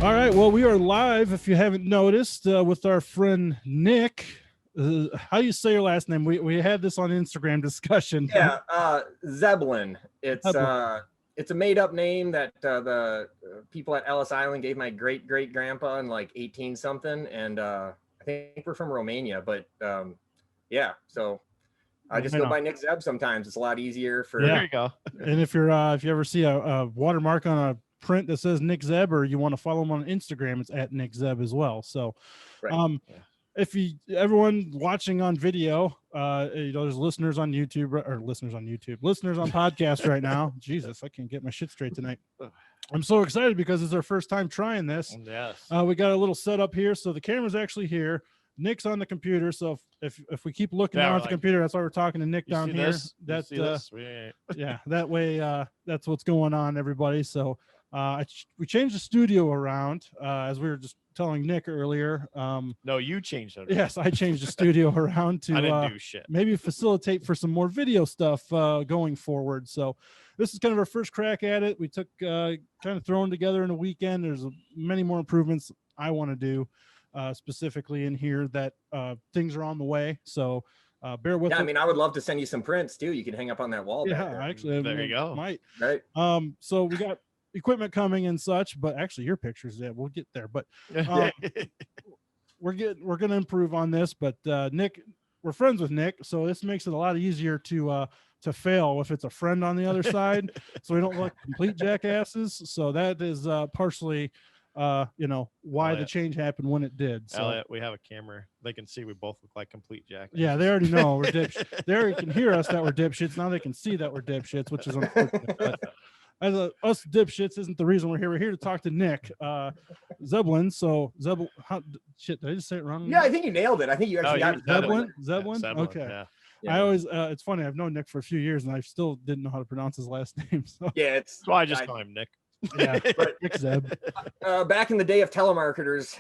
All right, well, we are live, if you haven't noticed, with our friend Nick. How do you say your last name? We had this on Instagram discussion. Yeah, Zebelian. It's a made up name that the people at Ellis Island gave my great grandpa in like 18 something, and I think we're from Romania. But yeah, so I just go by Nick Zeb sometimes. It's a lot easier for. Yeah. There you go. And if you ever see a watermark on a print that says Nick Zeb, or you want to follow him on Instagram, it's at Nick Zeb as well. So, Right. if everyone watching on video, there's listeners on YouTube listeners on podcast right now. Jesus, I can't get my shit straight tonight. I'm so excited because it's our first time trying this. Yes. We got a little setup here, so the camera's actually here. Nick's on the computer, so if we keep looking down at the computer, that's why we're talking to Nick down here. That's yeah, that way that's what's going on, everybody. So we changed the studio around as we were just telling Nick earlier. No, you changed it. Yes, I changed the studio around to I didn't do shit. Maybe facilitate for some more video stuff going forward. So this is kind of our first crack at it. We took kind of thrown together in a weekend. There's many more improvements I want to do specifically in here that things are on the way. So bear with Yeah, it. I mean, I would love to send you some prints too. You can hang up on that wall. Yeah, actually, there you go. Might. Right. So we got equipment coming and such, but actually your pictures, yeah, we'll get there. But we're gonna improve on this. But Nick, we're friends with Nick, so this makes it a lot easier to fail if it's a friend on the other side, so we don't look complete jackasses. So that is partially why Elliott. the change happened when it did. So Elliott, we have a camera. They can see we both look like complete jackasses. yeah, they already know we're dipshits. They already can hear us that we're dipshits. Now they can see that we're dipshits, which is unfortunate. But as us dipshits isn't the reason we're here. We're here to talk to Nick Zebelian. So shit, did I just say it wrong? Yeah, I think you nailed it. I think you actually got it. Zebelian. Zebelian, Okay. Yeah. I always it's funny. I've known Nick for a few years and I still didn't know how to pronounce his last name. So Yeah, it's So I just call him Nick. yeah, But Nick Zeb. back in the day of telemarketers,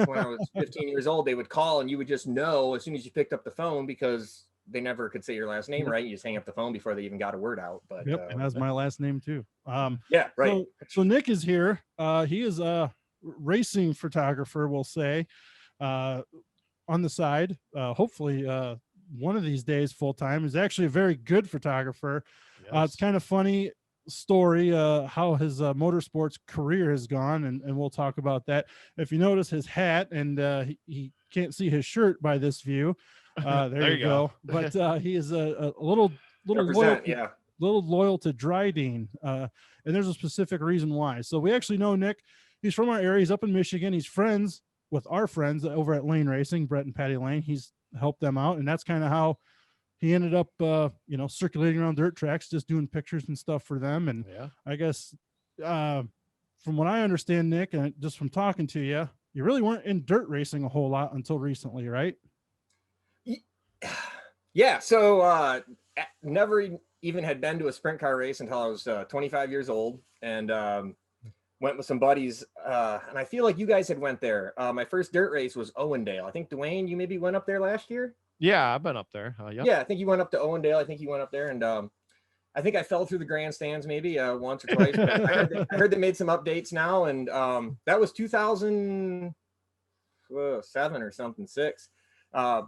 when I was 15 years old, they would call and you would just know as soon as you picked up the phone because they never could say your last name right. You just hang up the phone before they even got a word out. But Yep, and that's my last name too. yeah, right. So Nick is here. He is a racing photographer, we'll say, on the side. Hopefully, one of these days full time. He's actually a very good photographer. Yes. It's kind of funny story how his motorsports career has gone, and we'll talk about that. If you notice his hat, and he can't see his shirt by this view. There you go. But he is a little loyal, Yeah. little loyal to Drydene, and there's a specific reason why. So we actually know Nick. He's from our area. He's up in Michigan. He's friends with our friends over at Lane Racing, Brett and Patty Lane. He's helped them out, and that's kind of how he ended up circulating around dirt tracks, just doing pictures and stuff for them. And Yeah. I guess from what I understand, Nick, and just from talking to you, you really weren't in dirt racing a whole lot until recently, right? Yeah. So never even had been to a sprint car race until I was 25 years old, and went with some buddies. And I feel like you guys had went there. My first dirt race was Owendale. I think Duane, you maybe went up there last year. Yeah, I've been up there. Yep. Yeah, I think you went up to Owendale. I think you went up there, and I think I fell through the grandstands maybe once or twice. But I heard they made some updates now, and that was 2007 or something, 6.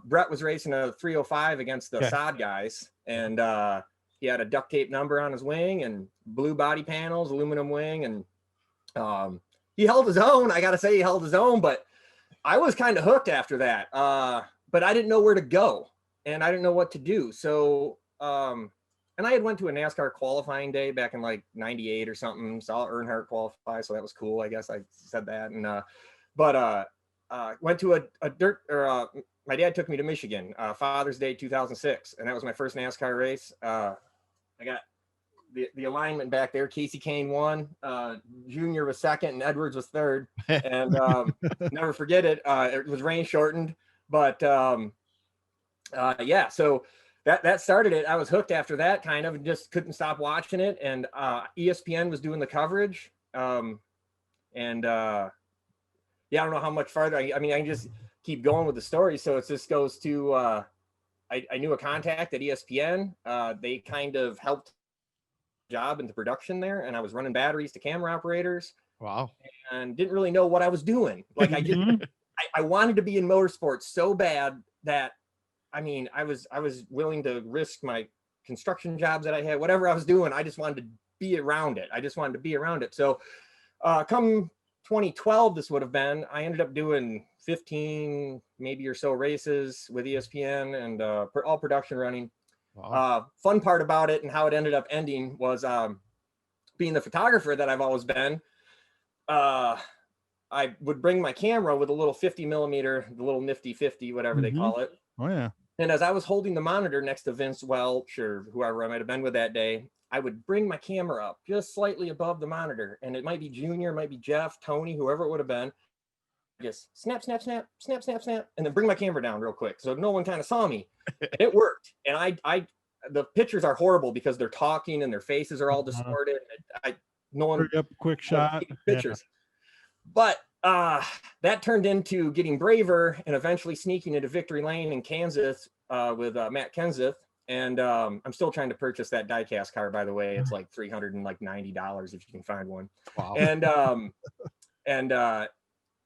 Brett was racing a 305 against the sod guys, and he had a duct tape number on his wing and blue body panels, aluminum wing, and he held his own. I gotta say, he held his own, but I was kind of hooked after that. But I didn't know where to go, and I didn't know what to do. So, and I had went to a NASCAR qualifying day back in like 98 or something. Saw Earnhardt qualify, so that was cool. I guess I said that. And went to a dirt, or my dad took me to Michigan, Father's Day 2006, and that was my first NASCAR race. I got the alignment back there. Casey Kane won, Junior was second, and Edwards was third. And never forget it. It was rain shortened. But yeah, so that started it. I was hooked after that, kind of, and just couldn't stop watching it. And ESPN was doing the coverage. Yeah, I don't know how much farther. I mean, I can just keep going with the story. So it just goes to I knew a contact at ESPN. They kind of helped job into production there, and I was running batteries to camera operators. Wow. and didn't really know what I was doing. Like I wanted to be in motorsports so bad that, I mean, I was willing to risk my construction jobs that I had, whatever I was doing. I just wanted to be around it. So come 2012, this would have been, I ended up doing 15 maybe or so races with ESPN and all production running. Wow. Fun part about it and how it ended up ending was being the photographer that I've always been. I would bring my camera with a little 50 millimeter, the little nifty 50, whatever they call it. Oh yeah. And as I was holding the monitor next to Vince Welch or whoever I might have been with that day, I would bring my camera up just slightly above the monitor. And it might be Junior, it might be Jeff, Tony, whoever it would have been. Just snap, snap, snap, snap, snap, snap, and then bring my camera down real quick. So no one kind of saw me. And it worked. And the pictures are horrible because they're talking and their faces are all distorted. No one up quick shot pictures. But that turned into getting braver and eventually sneaking into Victory Lane in Kansas with Matt Kenseth. And I'm still trying to purchase that diecast car, by the way. It's like $390 if you can find one. Wow.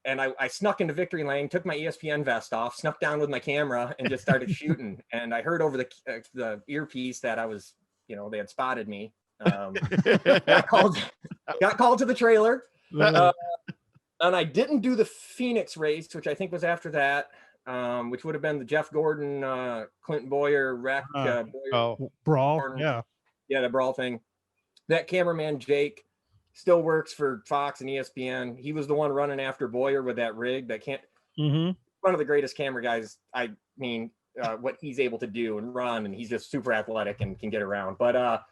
And I snuck into Victory Lane, took my ESPN vest off, snuck down with my camera, and just started shooting. And I heard over the earpiece that I was, they had spotted me. Got called to the trailer. And I didn't do the Phoenix race, which I think was after that, which would have been the Jeff Gordon, Clinton Boyer wreck. Brawl. Yeah, the brawl thing. That cameraman, Jake, still works for Fox and ESPN. He was the one running after Boyer with that rig. One of the greatest camera guys. I mean, what he's able to do and run, and he's just super athletic and can get around. But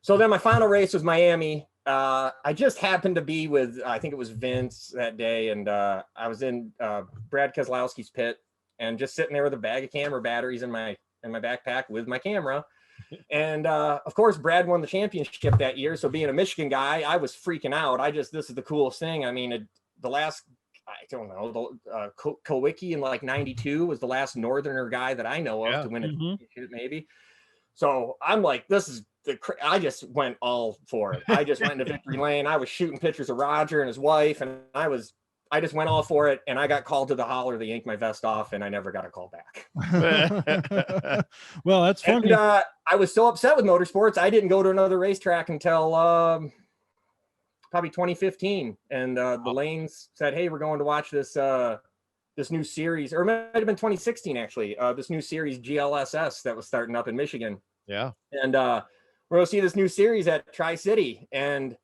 so then my final race was Miami. I just happened to be with, I think it was Vince that day. And I was in Brad Keselowski's pit and just sitting there with a bag of camera batteries in my backpack with my camera. And of course, Brad won the championship that year. So being a Michigan guy, I was freaking out. this is the coolest thing. I mean, Kowicki in like 92 was the last Northerner guy that I know of to win a championship, maybe. So I'm like, I just went all for it. I just went into Victory Lane. I was shooting pictures of Roger and his wife, and I just went all for it. And I got called to the holler. They yanked my vest off, and I never got a call back. Well, that's funny. And I was so upset with motorsports. I didn't go to another racetrack until probably 2015. And the Lanes said, "Hey, we're going to watch this new series," or it might have been 2016 actually. This new series GLSS that was starting up in Michigan. Yeah. And we're going to see this new series at Tri-City. And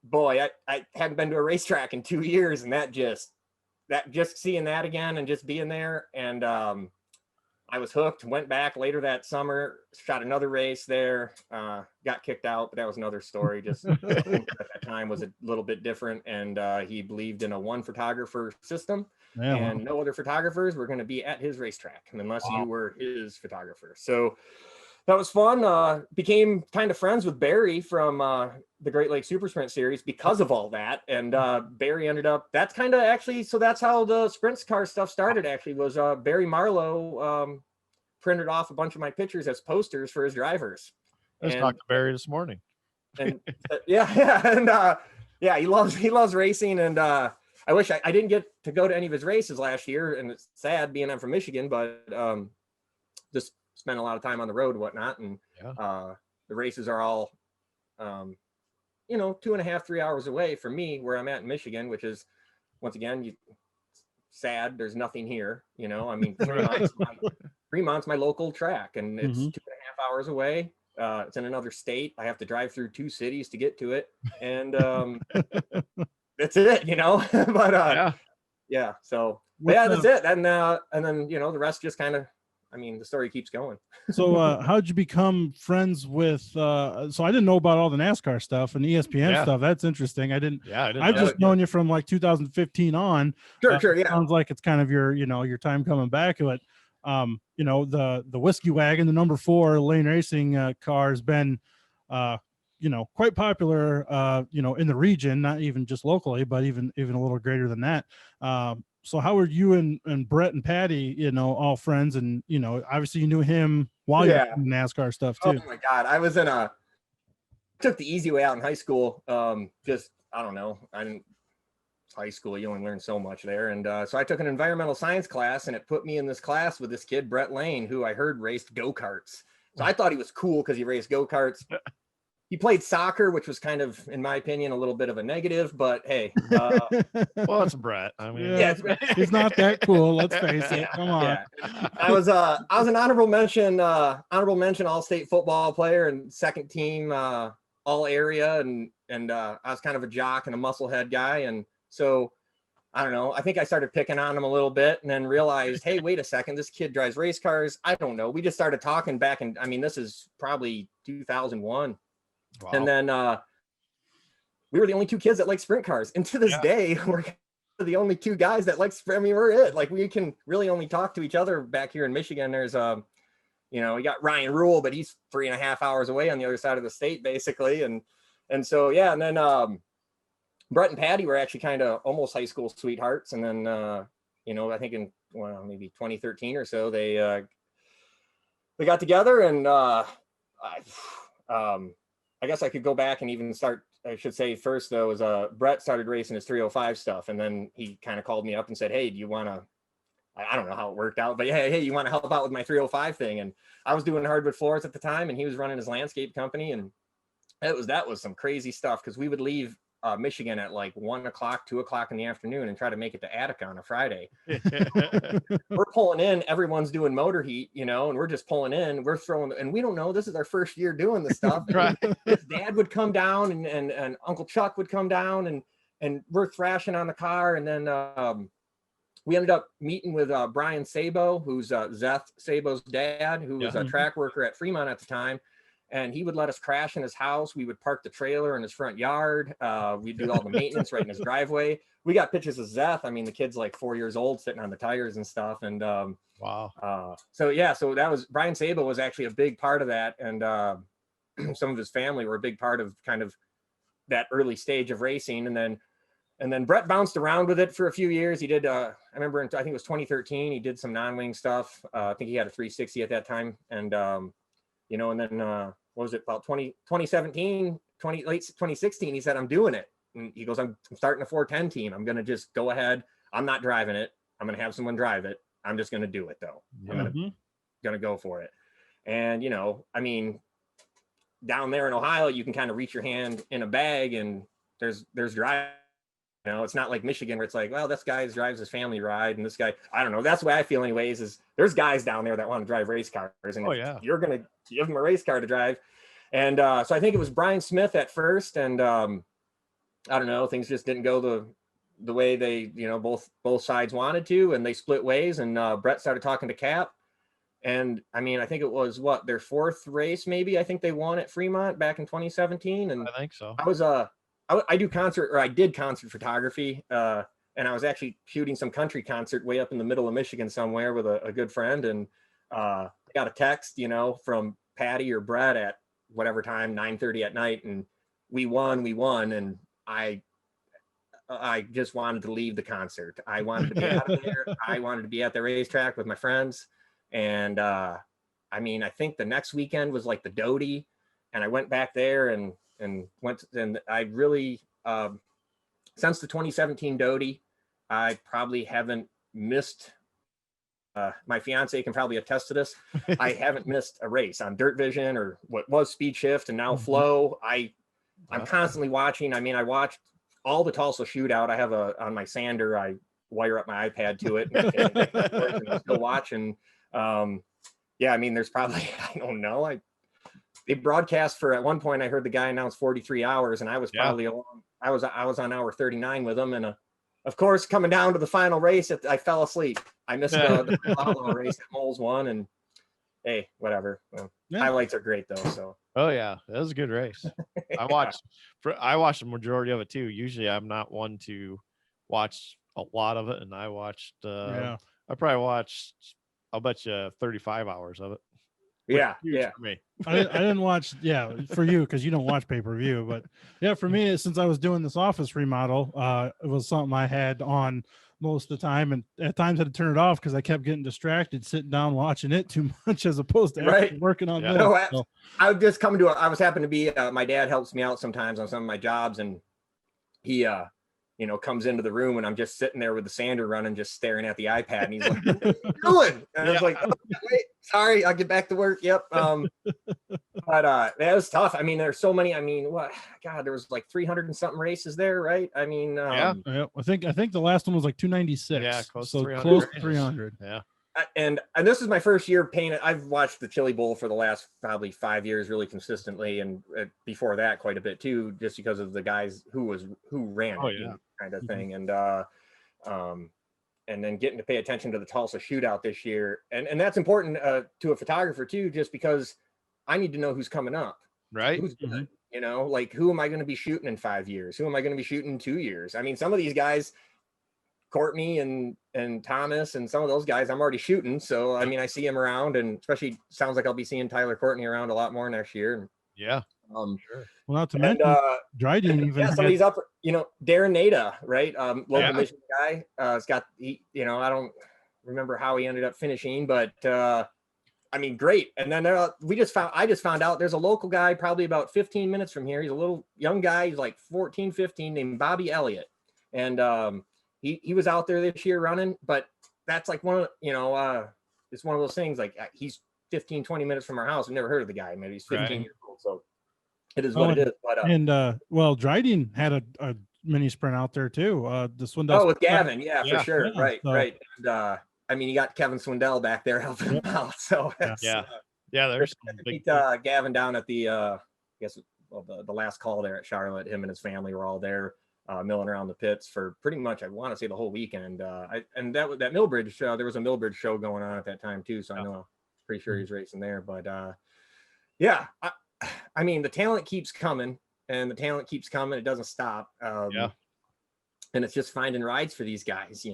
boy, I hadn't been to a racetrack in 2 years. And that just seeing that again and just being there. And I was hooked, went back later that summer, shot another race there, got kicked out, but that was another story. Just at that time was a little bit different. And he believed in a one photographer system. Yeah, and no other photographers were going to be at his racetrack unless you were his photographer. So that was fun. Became kind of friends with Barry from the Great Lakes Super Sprint Series because of all that. And Barry ended up, that's kind of actually, so that's how the sprint car stuff started actually, was Barry Marlowe printed off a bunch of my pictures as posters for his drivers. I just talked to Barry this morning. And he loves racing. And I wish I didn't get to go to any of his races last year. And it's sad being I'm from Michigan, but just spent a lot of time on the road and whatnot. And the races are all, 2.5, 3 hours away from me where I'm at in Michigan, which is, once again, sad. There's nothing here, I mean, Fremont's my local track, and it's 2.5 hours away. It's in another state. I have to drive through 2 cities to get to it. And that's it, but so that's it. And then, the rest just kind of, the story keeps going. So how'd you become friends with so I didn't know about all the NASCAR stuff and ESPN stuff. That's interesting. I've just known you from like 2015 on. Sure. Yeah. Sounds like it's kind of your time coming back. But the Whiskey Wagon, the number 4 lane racing car has been quite popular in the region, not even just locally, but even a little greater than that. So how were you and Brett and Patty, all friends? And, obviously you knew him while you were doing NASCAR stuff too. Oh my God. I was took the easy way out in high school. I don't know. I didn't high school. You only learn so much there. And so I took an environmental science class, and it put me in this class with this kid, Brett Lane, who I heard raced go-karts. So I thought he was cool because he raced go-karts. He played soccer, which was kind of, in my opinion, a little bit of a negative, but hey. Well, it's Brett. I mean, Yeah, he's not that cool. Let's face it. Come on. Yeah. I was an honorable mention all-state football player and second team all area, and I was kind of a jock and a musclehead guy, and so I don't know. I think I started picking on him a little bit, and then realized, hey, wait a second, this kid drives race cars. I don't know. We just started talking back, and I mean, this is probably 2001. Wow. And then we were the only two kids that like sprint cars. And to this day, we're the only two guys that like sprint. I mean, we're it. Like, we can really only talk to each other back here in Michigan. There's, we got Ryan Rule, but he's 3.5 hours away on the other side of the state, basically. And so, yeah. And then Brett and Patty were actually kind of almost high school sweethearts. And then, I think in maybe 2013 or so, they got together, and I guess I could go back and even start. I should say first, though, is Brett started racing his 305 stuff, and then he kind of called me up and said, hey, do you want to, I don't know how it worked out, but hey, you want to help out with my 305 thing? And I was doing hardwood floors at the time, and he was running his landscape company, and that was some crazy stuff, because we would leave Michigan at like 1 o'clock, 2 o'clock in the afternoon and try to make it to Attica on a Friday. We're pulling in, everyone's doing motor heat, and we're just pulling in, we're throwing, and we don't know, this is our first year doing this stuff. Right. His dad would come down, and Uncle Chuck would come down, and we're thrashing on the car. And then we ended up meeting with Brian Sabo, who's Zeth Sabo's dad, who was a track worker at Fremont at the time. And he would let us crash in his house. We would park the trailer in his front yard. We'd do all the maintenance right in his driveway. We got pictures of Zeth. I mean, the kid's like 4 years old, sitting on the tires and stuff. And wow. So that was, Brian Sabo was actually a big part of that. And some of his family were a big part of kind of that early stage of racing. And then Brett bounced around with it for a few years. He did, I remember, I think it was 2013, he did some non-wing stuff. I think he had a 360 at that time. And, and then, what was it, about 2017, late 2016, he said, I'm doing it. And he goes, I'm starting a 410 team. I'm going to just go ahead. I'm not driving it. I'm going to have someone drive it. I'm just going to do it, though. I'm going to go for it. And, I mean, down there in Ohio, you can kind of reach your hand in a bag, and there's drive. It's not like Michigan where it's like, well, this guy drives his family ride, and this guy, I don't know. That's the way I feel anyways, is there's guys down there that want to drive race cars, and you're going to give them a race car to drive. And so I think it was Brian Smith at first. And I don't know, things just didn't go the way they, both sides wanted to, and they split ways. And Brett started talking to Cap. And I mean, I think it was their fourth race, maybe. I think they won at Fremont back in 2017. And I think so. I did concert photography, and I was actually shooting some country concert way up in the middle of Michigan somewhere with a good friend, and I got a text, from Patty or Brett at whatever time, 9:30 at night, and we won, and I just wanted to leave the concert. I wanted to be out of there. I wanted to be at the racetrack with my friends, and I mean, I think the next weekend was like the Doty, and I went back there and I really, since the 2017 Doty, I probably haven't missed, my fiance can probably attest to this. I haven't missed a race on Dirt Vision or what was Speed Shift and now Flow. I'm constantly watching. I mean, I watched all the Tulsa Shootout. I have on my sander, I wire up my iPad to it and I still watch. And I mean, there's probably, I don't know, they broadcast for, at one point I heard the guy announce 43 hours, and I was probably I was on hour 39 with him. And of course, coming down to the final race, I fell asleep. I missed the Outlaw race that Moles won, and hey, whatever. Well, highlights are great though. So. Oh yeah, that was a good race. I watched the majority of it too. Usually I'm not one to watch a lot of it, and I watched, I probably watched, I'll bet you 35 hours of it. Yeah. For me. I didn't watch, for you, because you don't watch pay-per-view, but yeah, for me, since I was doing this office remodel, it was something I had on most of the time, and at times I had to turn it off because I kept getting distracted sitting down watching it too much as opposed to actually working on this. No, so. I was just coming to my dad helps me out sometimes on some of my jobs, and he comes into the room and I'm just sitting there with the sander running, just staring at the iPad. And he's like, what are you doing? And I was like, oh, wait, sorry, I'll get back to work. Yep. But that was tough. I mean, there's so many. I mean, God, there was like 300 and something races there, right? I mean, yeah. I think the last one was like 296. Yeah, close to 300. Yeah. And this is my first year paying it. I've watched the Chili Bowl for the last probably 5 years really consistently, and before that quite a bit too, just because of the guys who ran it, kind of thing. And then getting to pay attention to the Tulsa shootout this year, and that's important to a photographer too, just because I need to know who's coming up, right? Who's good, like who am I going to be shooting in 5 years? Who am I going to be shooting in 2 years? I mean, some of these guys, Courtney and Thomas and some of those guys I'm already shooting. So, I mean, I see him around, and especially sounds like I'll be seeing Tyler Courtney around a lot more next year. Yeah. Sure. Well, not to mention Drydene even. Yeah, some of these up, Darren Nada, right? Local Michigan guy. It's got, I don't remember how he ended up finishing, but I mean, great. And then I just found out there's a local guy probably about 15 minutes from here. He's a little young guy. He's like 14, 15, named Bobby Elliott. And, he was out there this year running, but that's like it's one of those things, like he's 15, 20 minutes from our house. We've never heard of the guy. Maybe he's 15 years old. So it is what it is. But, Drydene had a mini sprint out there too. This one does. Oh, with Gavin. Yeah, for sure. Yeah, right. And, I mean, you got Kevin Swindell back there helping him out. So there's beat Gavin down at the, the last call there at Charlotte. Him and his family were all there. Milling around the pits for pretty much, I want to say, the whole weekend. That Millbridge, there was a Millbridge show going on at that time too. So I know, pretty sure he's racing there. But I mean, the talent keeps coming, and the talent keeps coming. It doesn't stop. And it's just finding rides for these guys,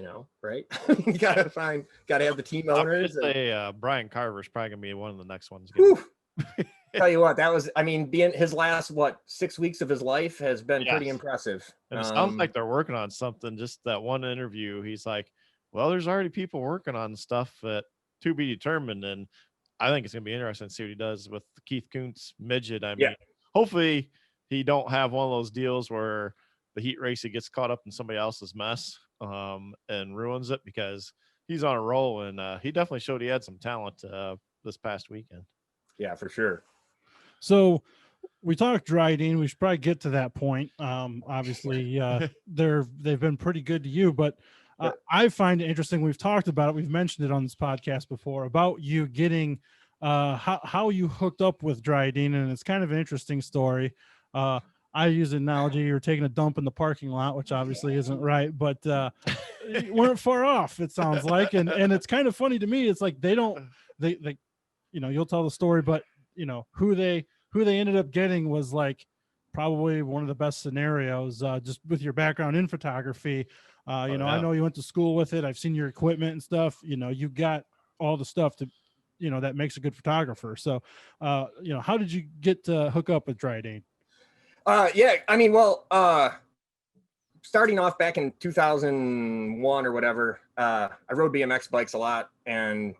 right? You gotta have the team owners. Brian Carver's probably gonna be one of the next ones. Tell you what, that was, I mean, being his last 6 weeks of his life has been pretty impressive. And it sounds like they're working on something. Just that one interview, he's like, well, there's already people working on stuff that to be determined. And I think it's gonna be interesting to see what he does with Keith Kuntz midget. I mean, hopefully he don't have one of those deals where the heat race, he gets caught up in somebody else's mess and ruins it, because he's on a roll, and he definitely showed he had some talent this past weekend. Yeah, for sure. So we talked Drydene. We should probably get to that point. Obviously, they've been pretty good to you, but I find it interesting. We've talked about it. We've mentioned it on this podcast before about you getting how you hooked up with Drydene, and it's kind of an interesting story. I use an analogy. You're taking a dump in the parking lot, which obviously isn't right, but you weren't far off, it sounds like. And it's kind of funny to me. It's like they you'll tell the story, but who they ended up getting was like probably one of the best scenarios, just with your background in photography. I know you went to school with it. I've seen your equipment and stuff. You got all the stuff to, that makes a good photographer. So, how did you get to hook up with Drydene? I mean, starting off back in 2001 or whatever, I rode BMX bikes a lot, and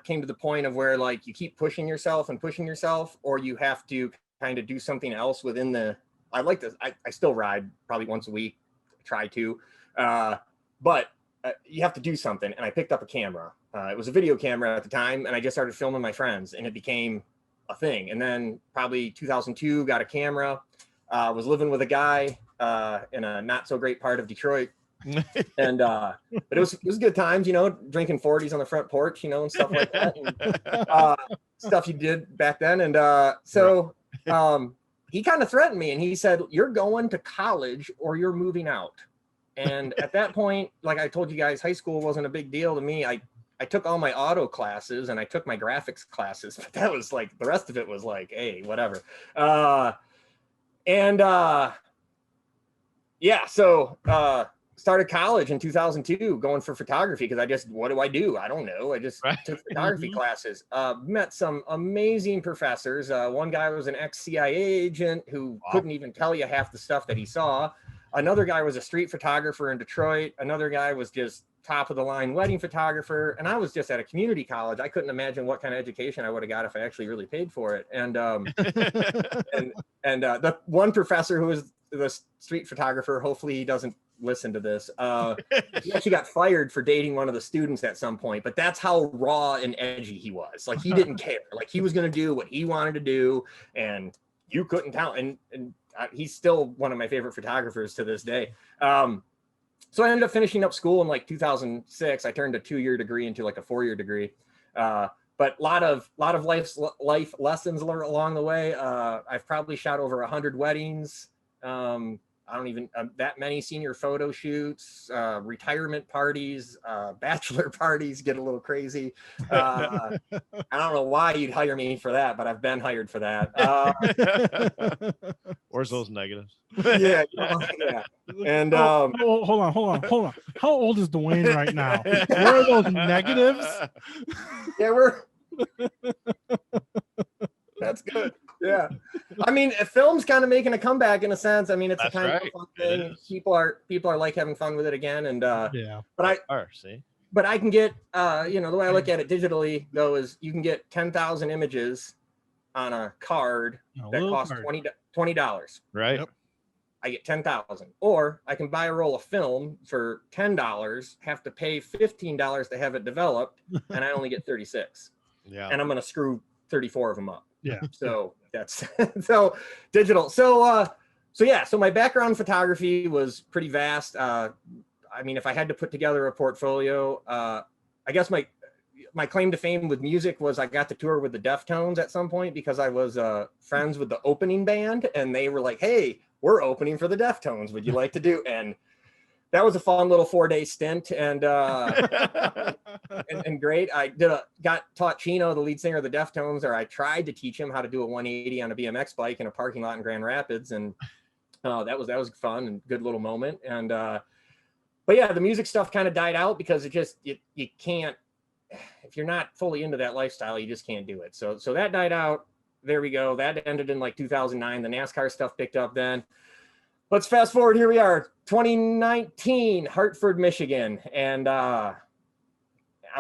came to the point of where, like, you keep pushing yourself, or you have to kind of do something else within I like this. I still ride probably once a week, try to, but you have to do something. And I picked up a camera. It was a video camera at the time, and I just started filming my friends, and it became a thing. And then probably 2002, got a camera, was living with a guy in a not so great part of Detroit. And but it was good times, drinking 40s on the front porch, and stuff like that, and stuff you did back then. And he kind of threatened me, and he said, "You're going to college or you're moving out." And at that point, like I told you guys, high school wasn't a big deal to me. I took all my auto classes and I took my graphics classes, but that was like, the rest of it was like, hey, whatever. So started college in 2002, going for photography, because what do? I don't know. I just took photography classes. Met some amazing professors. One guy was an ex-CIA agent who couldn't even tell you half the stuff that he saw. Another guy was a street photographer in Detroit. Another guy was just top of the line wedding photographer. And I was just at a community college. I couldn't imagine what kind of education I would have got if I actually really paid for it. And the one professor who was the street photographer, hopefully he doesn't listen to this. He actually got fired for dating one of the students at some point, but that's how raw and edgy he was. Like, he didn't care. Like, he was going to do what he wanted to do, and you couldn't tell. And he's still one of my favorite photographers to this day. So I ended up finishing up school in like 2006. I turned a 2-year degree into like a 4-year degree. But a lot of life lessons along the way. I've probably shot over 100 weddings. I don't even that many senior photo shoots, retirement parties, bachelor parties get a little crazy. I don't know why you'd hire me for that, but I've been hired for that. Where's those negatives? Yeah. And hold on. How old is Duane right now? Where are those negatives? Yeah, that's good. Yeah. I mean, film's kind of making a comeback in a sense. I mean, it's a kind of fun thing. People are like having fun with it again. And but I can get the way I look at it digitally though is you can get 10,000 images on a card that costs $20. Right. Yep. I get 10,000, or I can buy a roll of film for $10, have to pay $15 to have it developed, and I only get 36. Yeah. And I'm going to screw 34 of them up. Yeah. So that's so digital. So my background in photography was pretty vast. I mean, if I had to put together a portfolio, I guess my claim to fame with music was I got to tour with the Deftones at some point because I was friends with the opening band, and they were like, "Hey, we're opening for the Deftones. Would you like to do?" And that was a fun little 4-day stint, and and great. I got taught Chino, the lead singer of the Deftones, or I tried to teach him how to do a 180 on a BMX bike in a parking lot in Grand Rapids, and that was fun and good little moment. And but yeah, the music stuff kind of died out because it just you can't, if you're not fully into that lifestyle, you just can't do it. So that died out. There we go. That ended in like 2009. The NASCAR stuff picked up then. Let's fast forward. Here we are, 2019, Hartford, Michigan. And I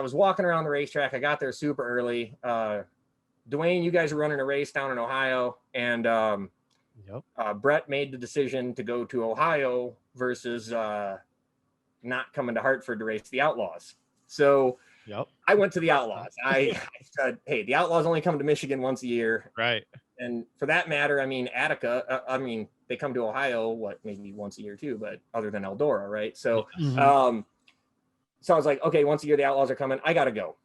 was walking around the racetrack. I got there super early. Duane, you guys were running a race down in Ohio. And Brett made the decision to go to Ohio versus not coming to Hartford to race the Outlaws. So I went to the Outlaws. I said, hey, the Outlaws only come to Michigan once a year. Right. And for that matter, I mean, Attica, they come to Ohio, maybe once a year too, but other than Eldora, right? So, so I was like, okay, once a year, the Outlaws are coming. I got to go.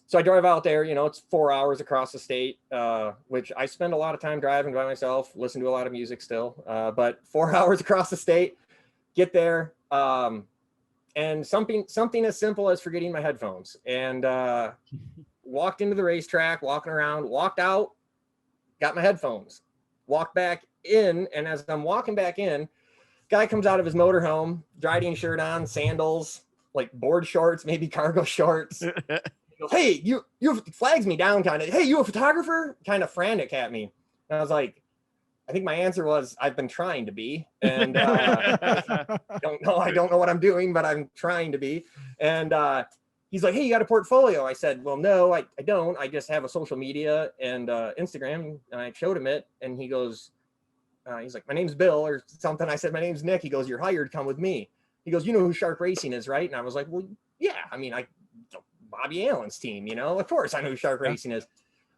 So I drove out there, it's 4 hours across the state, which I spend a lot of time driving by myself, listen to a lot of music still, but 4 hours across the state, get there. And something as simple as forgetting my headphones, and walked into the racetrack, walking around, walked out, got my headphones, walked back in. And as I'm walking back in, guy comes out of his motorhome, Drydene shirt on, sandals, like board shorts, maybe cargo shorts. He goes, hey, you flags me down kind of, hey, you a photographer? Kind of frantic at me. And I was like, I think my answer was, I've been trying to be, and I don't know what I'm doing, but I'm trying to be. And he's like, hey, you got a portfolio? I said, well, no, I don't. I just have a social media and Instagram. And I showed him it, and he goes, he's like, my name's Bill or something. I said, my name's Nick. He goes, you're hired. Come with me. He goes, you know who Shark Racing is, right? And I was like, well, yeah. I mean, Bobby Allen's team, of course I know who Shark Racing is.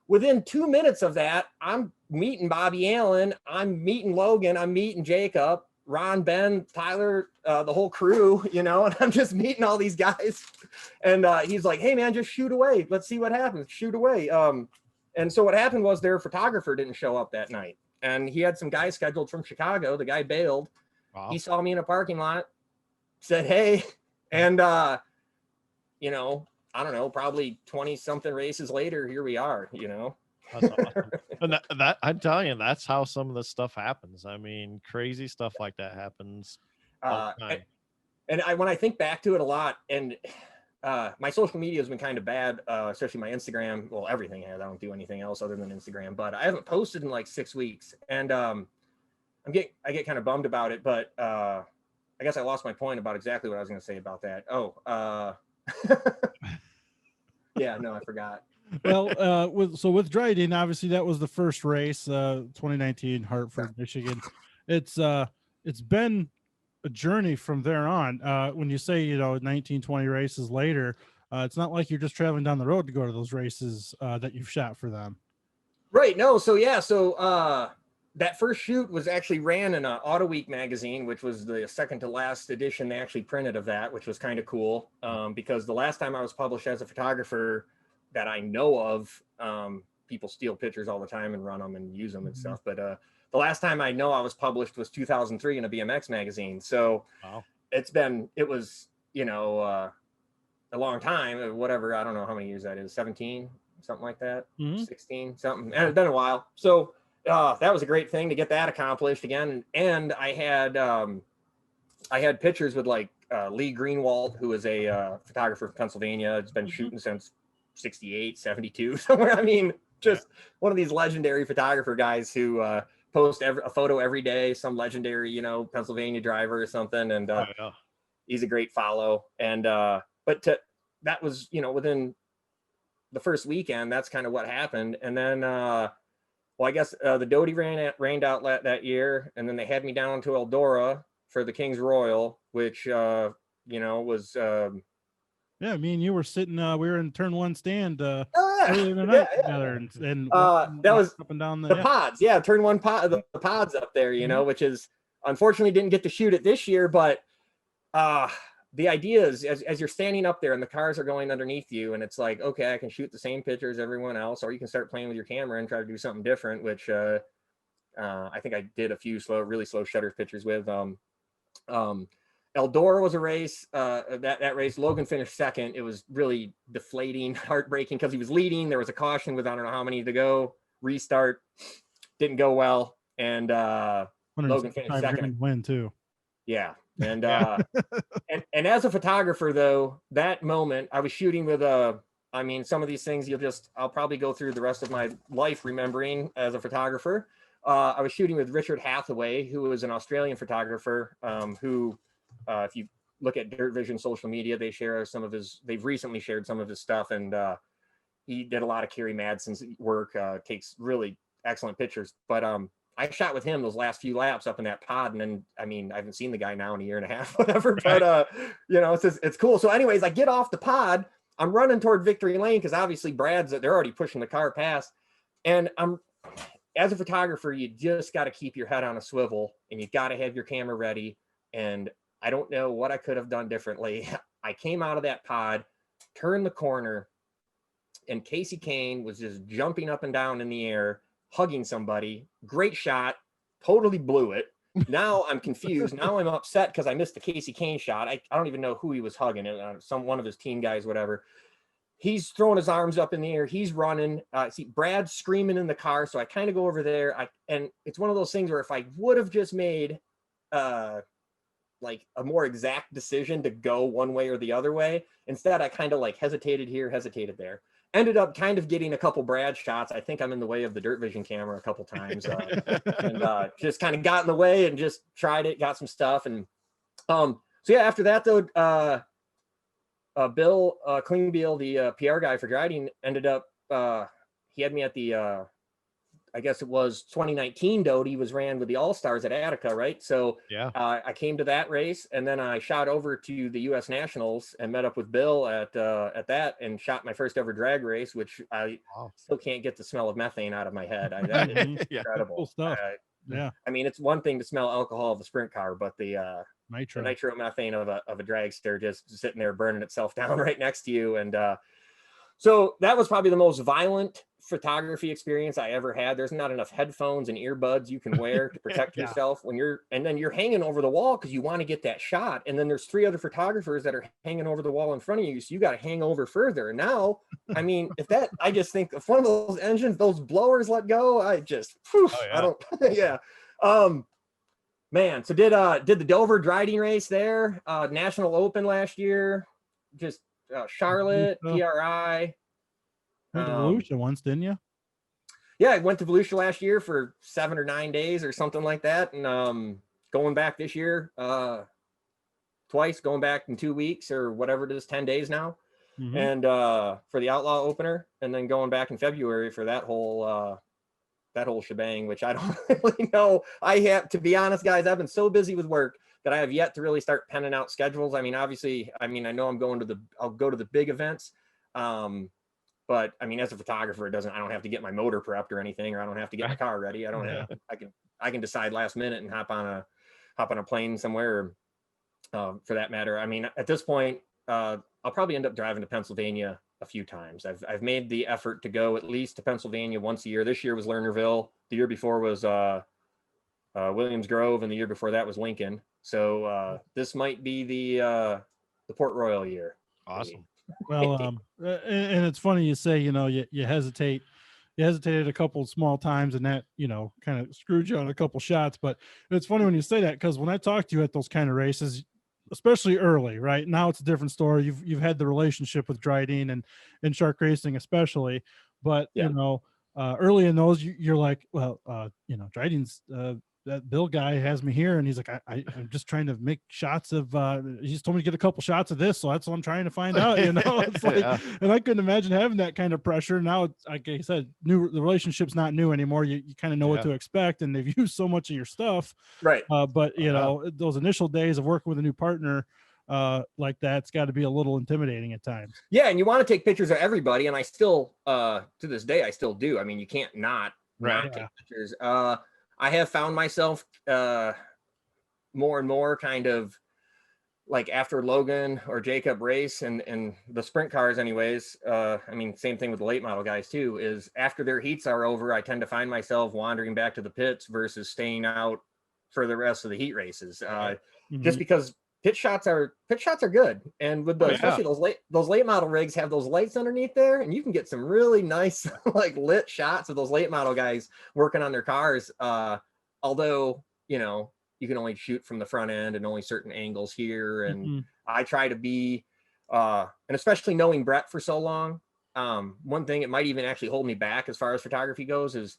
Within 2 minutes of that, I'm meeting Bobby Allen. I'm meeting Logan. I'm meeting Jacob, Ron, Ben, Tyler, the whole crew, and I'm just meeting all these guys. And he's like, hey, man, just shoot away. Let's see what happens. Shoot away. And so what happened was their photographer didn't show up that night. And he had some guys scheduled from Chicago. The guy bailed. Wow. He saw me in a parking lot, said, hey, and, I don't know, probably 20 something races later, here we are, That's awesome. And that I'm telling you, that's how some of this stuff happens. I mean, crazy stuff like that happens all the time. And when I think back to it a lot, and my social media has been kind of bad, especially my Instagram. Well, everything has. I don't do anything else other than Instagram, but I haven't posted in like 6 weeks, and I get kind of bummed about it. But I guess I lost my point about exactly what I was going to say about that. Yeah, no, I forgot. Well, with Drydene, obviously that was the first race, 2019 Hartford, Michigan. It's been a journey from there on. When you say, 19, 20 races later, it's not like you're just traveling down the road to go to those races that you've shot for them. Right. No. So yeah. So that first shoot was actually ran in a Auto Week magazine, which was the second to last edition they actually printed of that, which was kind of cool. Because the last time I was published as a photographer that I know of, people steal pictures all the time and run them and use them and stuff. But the last time I know I was published was 2003 in a BMX magazine. So wow. it was, a long time, whatever. I don't know how many years that is, 17, something like that, 16, something. And it's been a while. So that was a great thing to get that accomplished again. And I had pictures with like Lee Greenwald, who is a photographer from Pennsylvania. It's been shooting since 68, 72, somewhere. I mean, just one of these legendary photographer guys who post a photo every day, some legendary, Pennsylvania driver or something. And he's a great follow. And that was, within the first weekend, that's kind of what happened. And then, I guess the Doty rained out that year, and then they had me down to Eldora for the King's Royal, which, was. Yeah, me and you were sitting. We were in turn one stand earlier tonight together, and that was up and down the pods. Yeah, turn one pod, the pods up there. Which is unfortunately didn't get to shoot it this year, but the idea is as you're standing up there and the cars are going underneath you, and it's like, okay, I can shoot the same pictures as everyone else, or you can start playing with your camera and try to do something different, which I think I did a few really slow shutter pictures with. Eldora was a race. That race, Logan finished second. It was really deflating, heartbreaking, because he was leading. There was a caution with I don't know how many to go. Restart didn't go well, and Logan finished second. Win too. Yeah. And and as a photographer, though, that moment I was shooting with some of these things I'll probably go through the rest of my life remembering as a photographer. I was shooting with Richard Hathaway, who was an Australian photographer, who if you look at Dirt Vision social media, they've recently shared some of his stuff, and he did a lot of Kerry Madsen's work, takes really excellent pictures. But I shot with him those last few laps up in that pod, and then I haven't seen the guy now in a year and a half, whatever. But it's cool. So, anyways, I get off the pod, I'm running toward Victory Lane because obviously they're already pushing the car past, and as a photographer, you just got to keep your head on a swivel, and you got to have your camera ready. And I don't know what I could have done differently. I came out of that pod, turned the corner, and Casey Kane was just jumping up and down in the air, hugging somebody. Great shot, totally blew it. Now I'm confused. Now I'm upset because I missed the Casey Kane shot. I don't even know who he was hugging, one of his team guys, whatever. He's throwing his arms up in the air. He's running. See Brad screaming in the car. So I kind of go over there. And it's one of those things where if I would have just made like a more exact decision to go one way or the other way, instead I kind of like hesitated here, hesitated there. Ended up kind of getting a couple Brad shots. I think I'm in the way of the Dirt Vision camera a couple times, and just kind of got in the way and just tried it, got some stuff. And so yeah, after that though, Bill Klingbeil, the PR guy for Drydene, ended up he had me at the I guess it was 2019 Doty was ran with the All-Stars at Attica, right? So yeah, I came to that race, and then I shot over to the U.S. Nationals and met up with Bill at that, and shot my first ever drag race, which I still can't get the smell of methane out of my head. That is incredible. Cool stuff. Yeah. I mean, it's one thing to smell alcohol of a sprint car, but the nitro methane of a dragster just sitting there burning itself down right next to you. And so that was probably the most violent photography experience I ever had. There's not enough headphones and earbuds you can wear to protect yourself and then you're hanging over the wall because you want to get that shot. And then there's 3 other photographers that are hanging over the wall in front of you. So you got to hang over further. And now, I just think if one of those engines, those blowers let go, I just, I don't, man. So did the Dover Drydene race there, National Open last year, just Charlotte, PRI. Went to Volusia once, didn't you? Yeah, I went to Volusia last year for 7 or 9 days or something like that, and going back this year twice, going back in 2 weeks or whatever it is, 10 days now, and for the Outlaw opener, and then going back in February for that whole shebang, which I don't really know. I have to be honest, guys. I've been so busy with work that I have yet to really start penning out schedules. I mean, obviously, I know I'll go to the big events. But I mean, as a photographer, I don't have to get my motor prepped or anything, or I don't have to get my car ready. I can decide last minute and hop on a plane somewhere, for that matter. I mean, at this point, I'll probably end up driving to Pennsylvania a few times. I've made the effort to go at least to Pennsylvania once a year. This year was Lernerville. The year before was Williams Grove, and the year before that was Lincoln. So this might be the Port Royal year. Awesome. Well, and it's funny you say, you hesitated a couple of small times, and that, kind of screwed you on a couple shots. But it's funny when you say that, because when I talk to you at those kind of races, especially early, right now, it's a different story. You've had the relationship with Drydene and shark racing, especially, but early in those, you're like, well, Drydene's, that Bill guy has me here, and he's like, I'm just trying to make shots of, he's told me to get a couple shots of this, so that's what I'm trying to find out, it's like, and I couldn't imagine having that kind of pressure. Now, it's, like I said, the relationship's not new anymore. You kind of know what to expect, and they've used so much of your stuff, right? But those initial days of working with a new partner like that's got to be a little intimidating at times. Yeah, and you want to take pictures of everybody, and I still, to this day, I still do. I mean, you can't not take pictures. I have found myself more and more kind of like after Logan or Jacob race and the sprint cars anyways. I mean, same thing with the late model guys too, is after their heats are over, I tend to find myself wandering back to the pits versus staying out for the rest of the heat races. Just because pit shots are good. And with especially those late model rigs have those lights underneath there, and you can get some really nice like lit shots of those late model guys working on their cars. Although, you can only shoot from the front end and only certain angles here. And I try to be, and especially knowing Brett for so long, one thing it might even actually hold me back as far as photography goes is,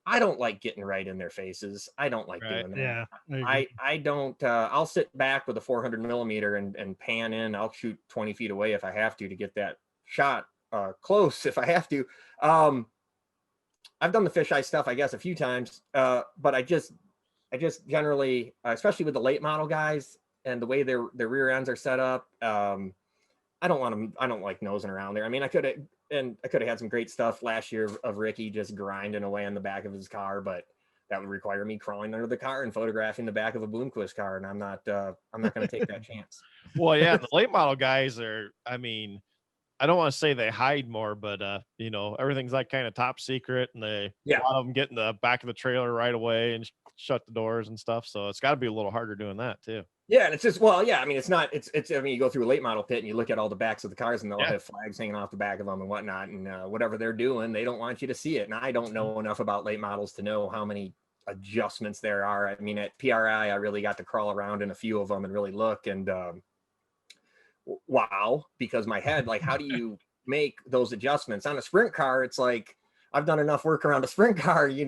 I don't like getting right in their faces. I don't like doing that. Yeah, I don't, I'll sit back with a 400 millimeter and pan in. I'll shoot 20 feet away if I have to get that shot close if I have to. I've done the fisheye stuff, I guess, a few times, but I just generally, especially with the late model guys and the way their rear ends are set up, I don't like nosing around there. I mean, I could have had some great stuff last year of Ricky just grinding away on the back of his car, but that would require me crawling under the car and photographing the back of a Bloomquist car, and I'm not going to take that chance. Well, yeah, the late model guys are, I mean, I don't want to say they hide more, but everything's like kind of top secret, and a lot of them get in the back of the trailer right away and shut the doors and stuff. So it's got to be a little harder doing that too. Yeah, and it's just, well, yeah, I mean, I mean, you go through a late model pit and you look at all the backs of the cars, and they'll have flags hanging off the back of them and whatnot, and whatever they're doing, they don't want you to see it. And I don't know enough about late models to know how many adjustments there are. I mean, at PRI, I really got to crawl around in a few of them and really look, and wow, because my head, like, how do you make those adjustments on a sprint car? It's like, I've done enough work around a sprint car, you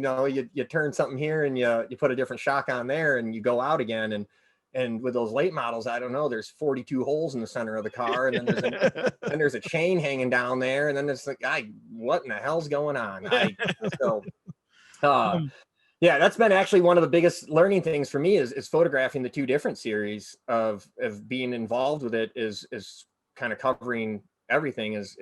turn something here and you put a different shock on there and you go out again. And with those late models, I don't know, there's 42 holes in the center of the car, and then there's a chain hanging down there, and then it's like, what in the hell's going on? Yeah, that's been actually one of the biggest learning things for me is photographing the two different series of being involved with it, is kind of covering everything, is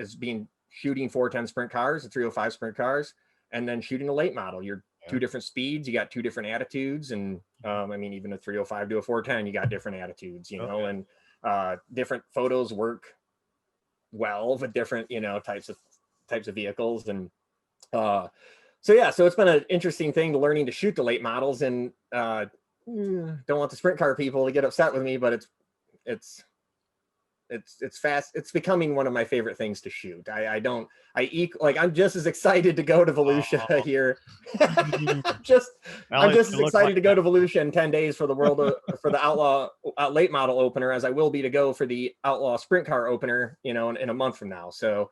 shooting 410 sprint cars and 305 sprint cars, and then shooting a late model. You're two different speeds, you got two different attitudes, and I mean, even a 305 to a 410, you got different attitudes, and different photos work well with different types of vehicles. And so it's been an interesting thing to learning to shoot the late models, and don't want the sprint car people to get upset with me, but it's fast. It's becoming one of my favorite things to shoot. I'm just as excited to go to Volusia here. I'm just as excited to go to Volusia in 10 days for the Outlaw late model opener as I will be to go for the Outlaw sprint car opener, in a month from now. So,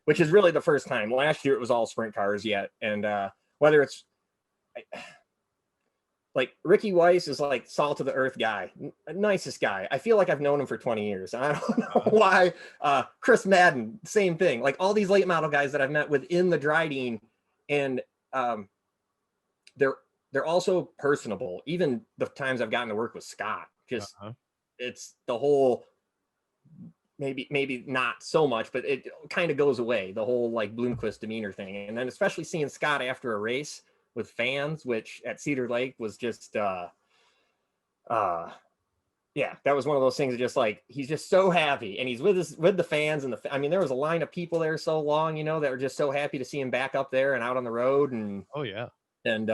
which is really the first time. Last year it was all sprint cars yet. And whether it's like Ricky Weiss is like salt of the earth guy, nicest guy. I feel like I've known him for 20 years. I don't know why. Chris Madden, same thing. Like all these late model guys that I've met within the Drydene, and they're they're also personable. Even the times I've gotten to work with Scott, just it's the whole, maybe not so much, but it kind of goes away, the whole like Bloomquist demeanor thing. And then especially seeing Scott after a race with fans, which at Cedar Lake was just yeah, that was one of those things that just like, he's just so happy, and he's with the fans, and I mean, there was a line of people there so long, that were just so happy to see him back up there and out on the road. And oh yeah, and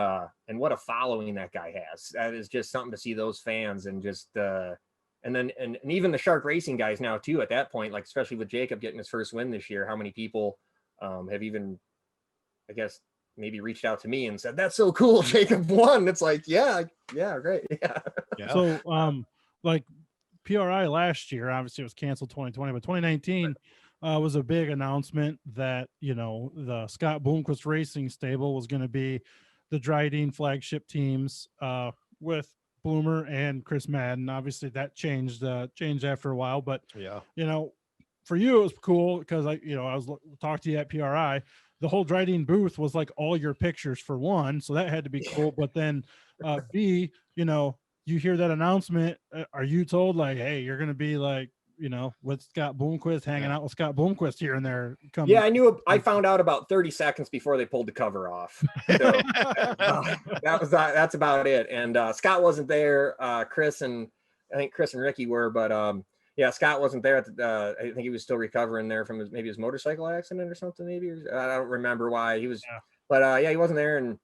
what a following that guy has. That is just something to see, those fans. And just and then and even the Shark Racing guys now too, at that point, like especially with Jacob getting his first win this year, how many people have even, I guess, maybe reached out to me and said, that's so cool, Jacob won. It's like, yeah, great. Yeah. So like PRI last year, obviously it was canceled 2020, but 2019 was a big announcement that, the Scott Bloomquist Racing stable was going to be the Drydene flagship teams with Bloomer and Chris Madden. Obviously that changed after a while, but yeah, for you it was cool because I was talking to you at PRI. The whole Drydene booth was like all your pictures, for one, so that had to be cool. But then B, you hear that announcement, are you told like, hey, you're gonna be like, with Scott Bloomquist, hanging out with Scott Bloomquist here and there? Yeah, I found out about 30 seconds before they pulled the cover off. So that's about it. And Scott wasn't there. Chris and Ricky were, but yeah, Scott wasn't there I think he was still recovering there from his motorcycle accident or something, maybe. I don't remember why he was, but yeah, he wasn't there. And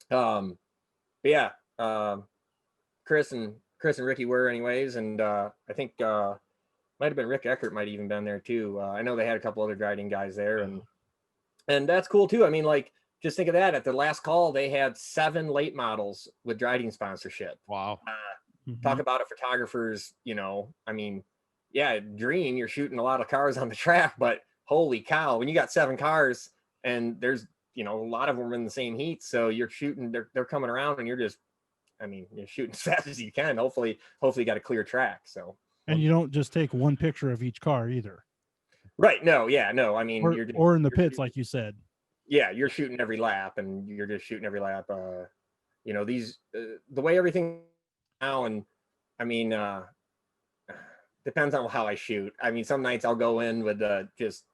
but yeah, Chris and Ricky were anyways. And I think might have been Rick Eckert, might have even been there too. I know they had a couple other Drydene guys there, and that's cool too. I mean, like, just think of that. At the last call, they had 7 late models with Drydene sponsorship. Wow. Talk about it, photographers, I mean, yeah, dream, you're shooting a lot of cars on the track, but holy cow, when you got 7 cars and there's, a lot of them in the same heat. So you're shooting, they're coming around, and you're just, you're shooting as fast as you can. Hopefully you got a clear track. So. And you don't just take one picture of each car either. Right. No. Yeah. No. I mean, or in the pits, like you said. Yeah, you're shooting every lap, and you're just shooting every lap. These the way everything now, and I mean, depends on how I shoot. I mean, some nights I'll go in with just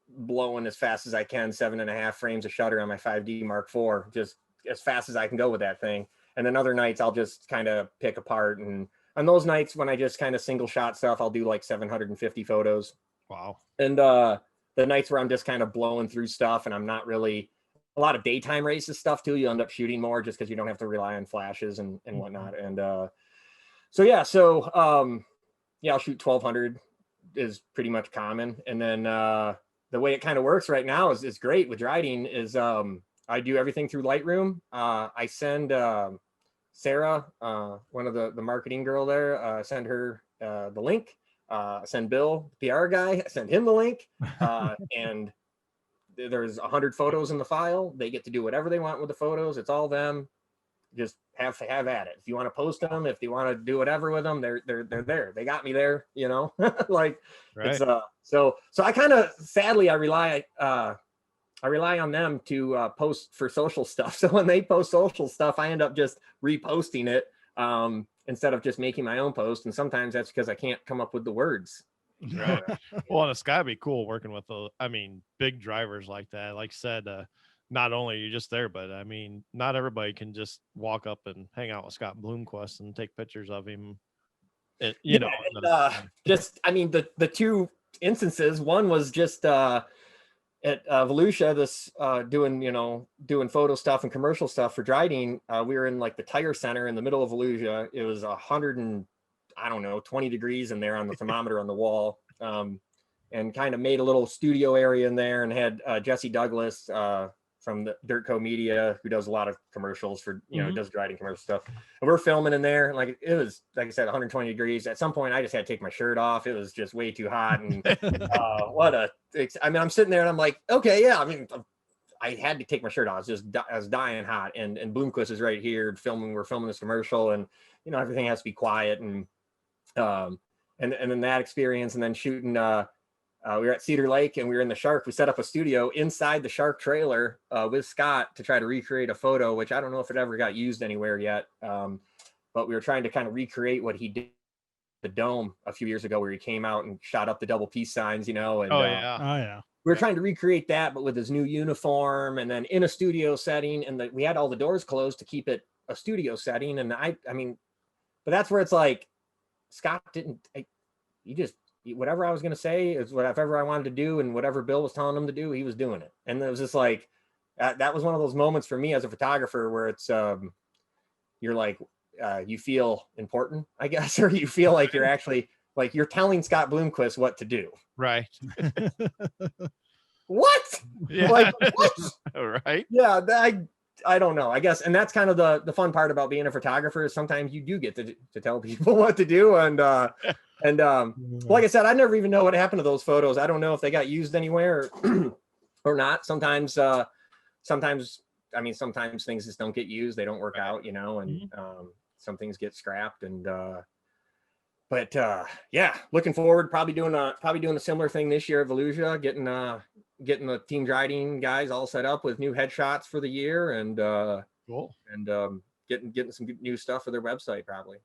blowing as fast as I can, 7.5 frames of shutter on my 5D Mark IV, just as fast as I can go with that thing. And then other nights I'll just kind of pick apart, and on those nights when I just kind of single shot stuff, I'll do like 750 photos. Wow. And the nights where I'm just kind of blowing through stuff, and I'm not really, a lot of daytime races stuff too, you end up shooting more just because you don't have to rely on flashes and whatnot. And so yeah, I'll shoot 1200 is pretty much common. And then the way it kind of works right now is great with Drydene is I do everything through Lightroom. I send Sarah, one of the marketing girl there, send her the link. Send Bill, the PR guy, send him the link. And there's 100 photos in the file. They get to do whatever they want with the photos. It's all them. Just have at it. If you want to post them, if you want to do whatever with them, they're there. They got me there, like, right. It's so I kind of, sadly, I rely on them to post for social stuff. So when they post social stuff, I end up just reposting it instead of just making my own post. And sometimes that's because I can't come up with the words. Right. Well, it's gotta be cool working with big drivers like that. Like I said, not only are you just there, but I mean, not everybody can just walk up and hang out with Scott Bloomquist and take pictures of him. Just, I mean, the 2 instances, one was just at Volusia, this doing photo stuff and commercial stuff for Drydene. We were in like the tire center in the middle of Volusia. It was 20 degrees in there on the thermometer on the wall, and kind of made a little studio area in there, and had Jesse Douglas from the Dirt Co Media, who does a lot of commercials for, does Drydene commercial stuff. And we're filming in there. Like, it was, like I said, 120 degrees. At some point I just had to take my shirt off. It was just way too hot. And I'm sitting there and I'm like, okay, yeah. I mean, I had to take my shirt off. I was dying hot. And Bloomquist is right here filming. We're filming this commercial, and, everything has to be quiet. And then that experience, and then shooting we were at Cedar Lake and we were in the Shark. We set up a studio inside the Shark trailer with Scott to try to recreate a photo, which I don't know if it ever got used anywhere yet. But we were trying to kind of recreate what he did at the Dome a few years ago, where he came out and shot up the double peace signs, you know. And, oh yeah. We were trying to recreate that, but with his new uniform, and then in a studio setting, and we had all the doors closed to keep it a studio setting. And I mean, but that's where it's like, Scott didn't, whatever I was going to say is whatever I wanted to do, and whatever Bill was telling him to do, he was doing it. And it was just like, that was one of those moments for me as a photographer where it's, you're like, you feel important, I guess, or you feel like you're actually, like you're telling Scott Bloomquist what to do. Right. What? Yeah. Like, what? Right. Yeah. I don't know, I guess. And that's kind of the fun part about being a photographer, is sometimes you do get to tell people what to do. And like I said, I never even know what happened to those photos. I don't know if they got used anywhere or not. Sometimes things just don't get used. They don't work out, you know, and some things get scrapped. And but yeah, looking forward, probably doing a similar thing this year at Volusia, getting the Team Drydene guys all set up with new headshots for the year, and cool. And getting some new stuff for their website probably.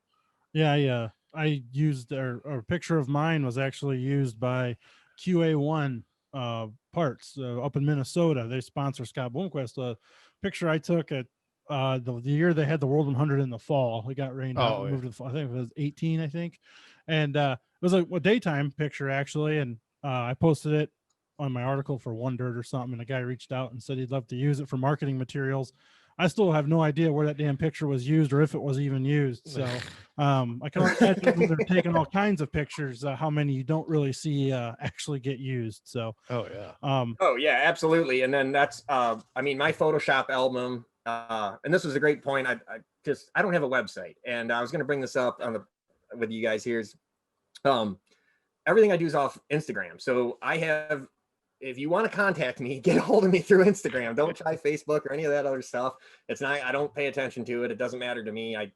Yeah. I used a picture of mine was actually used by QA1 parts up in Minnesota. They sponsor Scott Bloomquist. A picture I took at the year they had the World 100 in the fall. It got rained out. Moved to the fall. I think it was 18, I think. And it was a daytime picture actually. And I posted it on my article for One Dirt or something. And a guy reached out and said he'd love to use it for marketing materials. I still have no idea where that damn picture was used, or if it was even used. So I can only imagine they're taking all kinds of pictures, how many you don't really see actually get used. So oh yeah. Oh yeah, absolutely. And then that's I mean, my Photoshop album, and this was a great point. I don't have a website, and I was going to bring this up with you guys here. Is everything I do is off Instagram. So I have, if you want to contact me, get a hold of me through Instagram. Don't try Facebook or any of that other stuff. It's not, I don't pay attention to it. It doesn't matter to me. I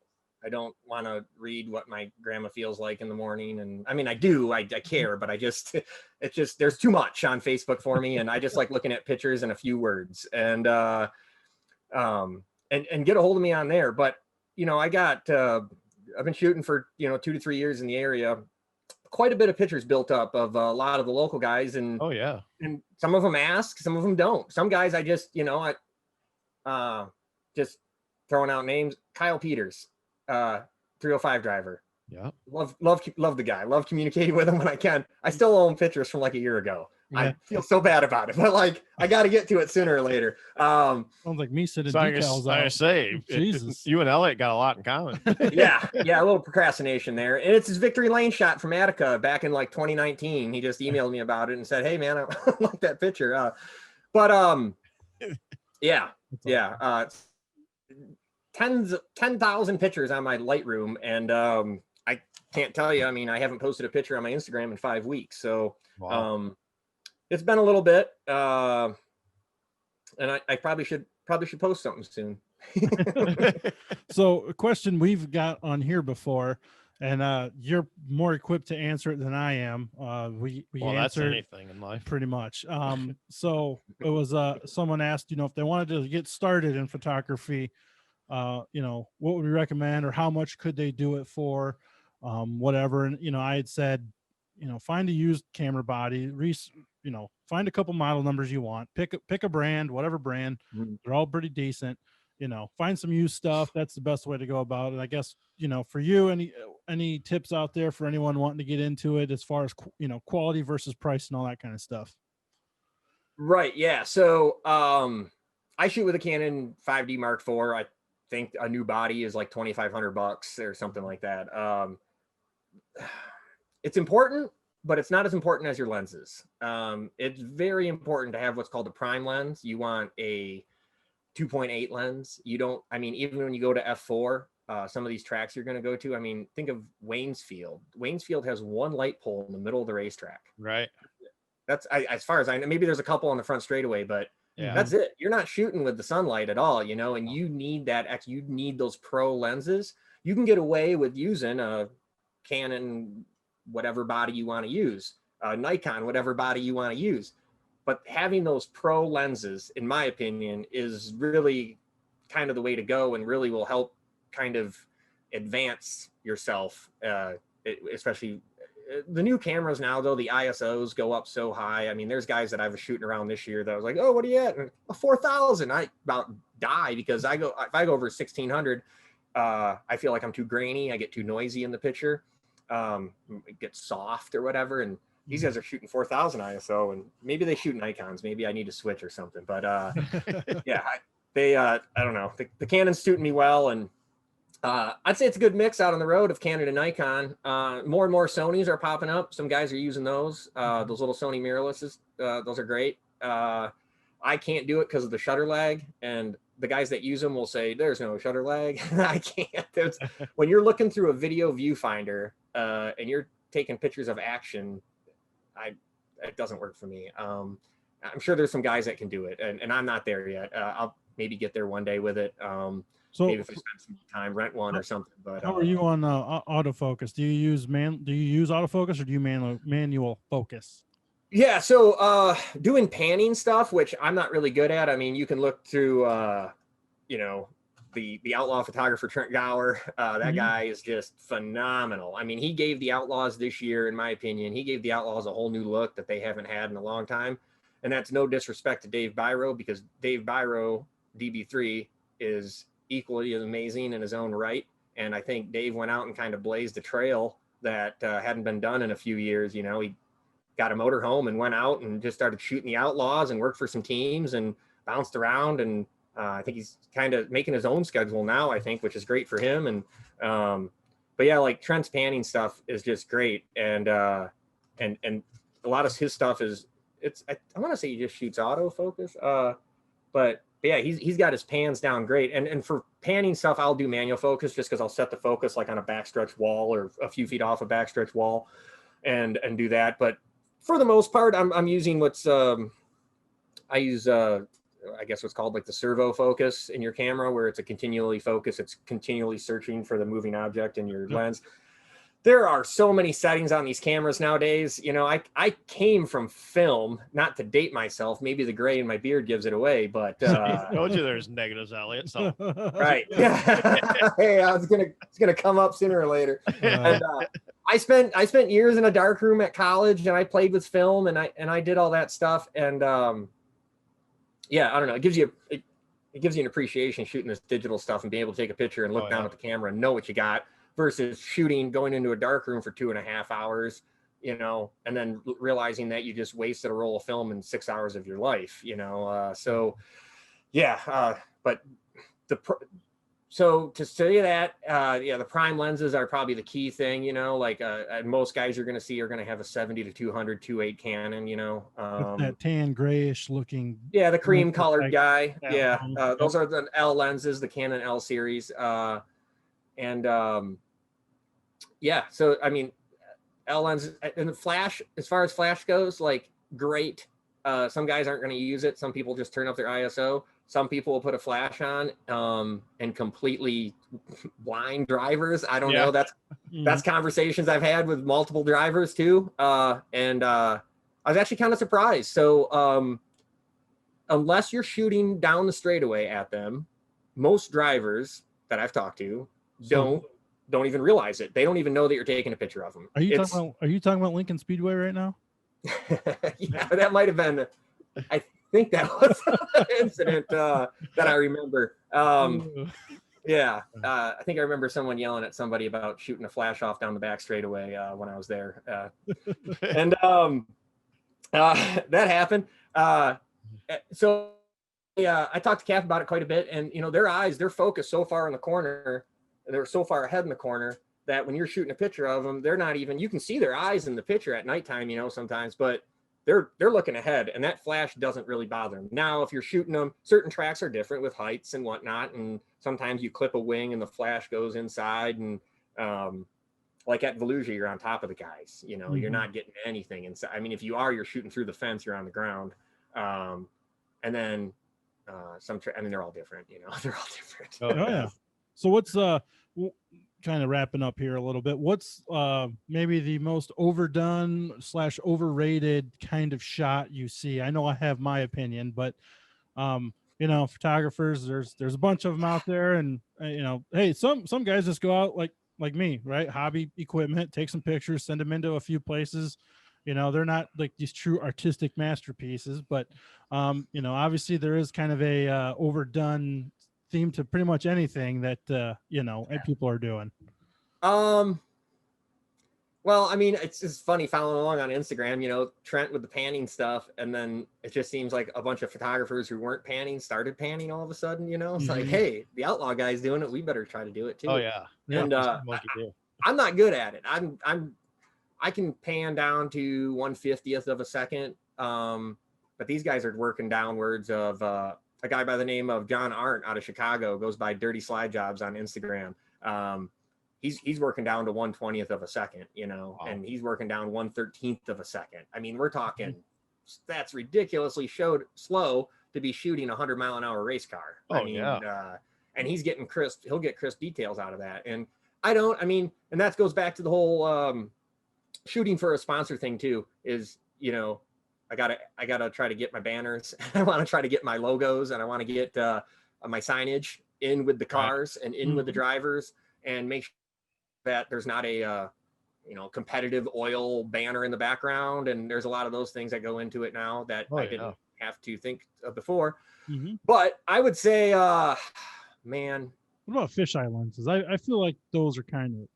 don't want to read what my grandma feels like in the morning. And I mean, I do, I care, but it's just, there's too much on Facebook for me. And I just like looking at pictures and a few words, and get a hold of me on there. But, you know, I've been shooting for, 2 to 3 years in the area. Quite a bit of pictures built up of a lot of the local guys, and oh yeah, and some of them ask, some of them don't. Some guys I just, just throwing out names. Kyle Peters, 305 driver. Yeah, love the guy. Love communicating with him when I can. I still own pictures from like a year ago. Yeah. I feel so bad about it, but like I got to get to it sooner or later. Sounds like me sitting decals out. I say, Jesus, you and Elliott got a lot in common. yeah, a little procrastination there. And it's his victory lane shot from Attica back in like 2019. He just emailed me about it and said, "Hey man, I like that picture." Yeah. 10,000 pictures on my Lightroom, and I can't tell you. I mean, I haven't posted a picture on my Instagram in 5 weeks, so wow. It's been a little bit, and I probably should post something soon. So a question we've got on here before, and you're more equipped to answer it than I am. We that's anything in life, pretty much. So it was someone asked, if they wanted to get started in photography, what would we recommend, or how much could they do it for, whatever. And I had said, find a used camera body, find a couple model numbers you want, pick a brand, whatever brand. They're all pretty decent. Find some used stuff. That's the best way to go about it. I guess, for you, any tips out there for anyone wanting to get into it as far as, quality versus price and all that kind of stuff? Right. Yeah. So, I shoot with a Canon 5D Mark IV. I think a new body is like $2,500 or something like that. It's important, but it's not as important as your lenses. It's very important to have what's called a prime lens. You want a 2.8 lens. Even when you go to F4, some of these tracks you're going to go to, think of Waynesfield. Waynesfield has one light pole in the middle of the racetrack. Right. That's as far as I know. Maybe there's a couple on the front straightaway, but yeah, that's it. You're not shooting with the sunlight at all, and you need that. You need those pro lenses. You can get away with using a Canon, whatever body you want to use, Nikon, whatever body you want to use. But having those pro lenses, in my opinion, is really kind of the way to go, and really will help kind of advance yourself, especially the new cameras now, though. The ISOs go up so high. I mean, there's guys that I was shooting around this year that I was like, oh, what are you at? A 4,000. I about die, because if I go over 1,600, I feel like I'm too grainy. I get too noisy in the picture. It gets soft or whatever. And these guys are shooting 4,000 ISO, and maybe they shoot Nikons. Maybe I need to switch or something. But yeah, I don't know. The Canon's suiting me well, and I'd say it's a good mix out on the road of Canon and Nikon. More and more Sonys are popping up. Some guys are using those little Sony mirrorlesses. Those are great. I can't do it because of the shutter lag, and the guys that use them will say there's no shutter lag. I can't. When you're looking through a video viewfinder and you're taking pictures of action, it doesn't work for me. I'm sure there's some guys that can do it, and I'm not there yet. I'll maybe get there one day with it. So maybe if I spend some time, rent one or something. But how are you on autofocus? Do you use autofocus, or do you manual focus? Yeah, so doing panning stuff, which I'm not really good at. I mean, you can look through the Outlaw photographer Trent Gower. That guy is just phenomenal. I mean, he gave the Outlaws this year, in my opinion, he gave the Outlaws a whole new look that they haven't had in a long time. And that's no disrespect to Dave Biro, because Dave Biro, DB3, is equally as amazing in his own right. And I think Dave went out and kind of blazed a trail that hadn't been done in a few years. You know, he got a motorhome and went out and just started shooting the Outlaws and worked for some teams and bounced around. And I think he's kind of making his own schedule now, I think, which is great for him. And but yeah, like Trent's panning stuff is just great. And a lot of his stuff is, I want to say he just shoots autofocus. But yeah, he's got his pans down great. And for panning stuff, I'll do manual focus, just because I'll set the focus like on a backstretch wall or a few feet off a backstretch wall and do that. But for the most part, I'm using I use I guess what's called like the servo focus in your camera, where it's a continually focus. It's continually searching for the moving object in your lens. There are so many settings on these cameras nowadays. You know, I came from film, not to date myself. Maybe the gray in my beard gives it away, but I told you there's negatives, Elliott. So right. Hey, it's gonna come up sooner or later. And I spent years in a dark room at college, and I played with film, and I did all that stuff. And yeah, I don't know. It gives you an appreciation shooting this digital stuff and being able to take a picture and look down at the camera and know what you got, versus going into a dark room for 2.5 hours, you know, and then realizing that you just wasted a roll of film in 6 hours of your life, you know. So yeah, but so to say that, yeah, the prime lenses are probably the key thing, you know, like most guys you're going to see are going to have a 70-200 2.8 Canon, you and with that tan grayish looking. Yeah, the cream colored guy. Yeah, those are the L lenses, the Canon L series. Yeah, so I mean, L lenses and the flash, as far as flash goes, like great. Some guys aren't going to use it. Some people just turn up their ISO. Some people will put a flash on and completely blind drivers. I don't know. That's conversations I've had with multiple drivers too. And I was actually kind of surprised. So unless you're shooting down the straightaway at them, most drivers that I've talked to don't even realize it. They don't even know that you're taking a picture of them. Are you talking about Lincoln Speedway right now? Yeah, that might have been. I think that was an incident that I remember. Yeah, I think I remember someone yelling at somebody about shooting a flash off down the back straightaway when I was there, and that happened. So yeah, I talked to Cap about it quite a bit, and you know, they're focused so far in the corner, they're so far ahead in the corner, that when you're shooting a picture of them, they're not even, you can see their eyes in the picture at nighttime, you know, sometimes, but they're looking ahead, and that flash doesn't really bother them. Now, if you're shooting them, certain tracks are different with heights and whatnot, and sometimes you clip a wing and the flash goes inside, and like at Volusia, you're on top of the guys, you know, you're not getting anything inside. I mean, if you are, you're shooting through the fence, you're on the ground. And then I mean, they're all different, you know, they're all different. Oh yeah. So what's kind of wrapping up here a little bit, what's maybe the most overdone / overrated kind of shot you see? I know I have my opinion, but you know, photographers, there's a bunch of them out there, and you know, hey, some guys just go out like me, right? Hobby equipment, take some pictures, send them into a few places. You know, they're not like these true artistic masterpieces, but you know, obviously there is kind of a overdone theme to pretty much anything that you know, people are doing. Well, I mean, it's just funny following along on Instagram, you know, Trent with the panning stuff. And then it just seems like a bunch of photographers who weren't panning started panning all of a sudden, you know, it's like, hey, the Outlaw guy's doing it. We better try to do it too. Oh yeah. And I'm not good at it. I can pan down to 1/50th of a second. But these guys are working downwards of a guy by the name of John Arndt out of Chicago, goes by Dirty Slide Jobs on Instagram. He's working down to 1/20th of a second, you know, wow. And he's working down 1/13th of a second. I mean, we're talking that's ridiculously slow to be shooting a 100-mile-an-hour race car. Oh, I mean, and he's getting he'll get crisp details out of that. And and that goes back to the whole shooting for a sponsor thing too, is, you know, I gotta try to get my banners. I want to try to get my logos, and I want to get my signage in with the cars and in with the drivers, and make sure that there's not a competitive oil banner in the background. And there's a lot of those things that go into it now that I didn't have to think of before. But I would say, man, what about fisheye lenses? I feel like those are kind of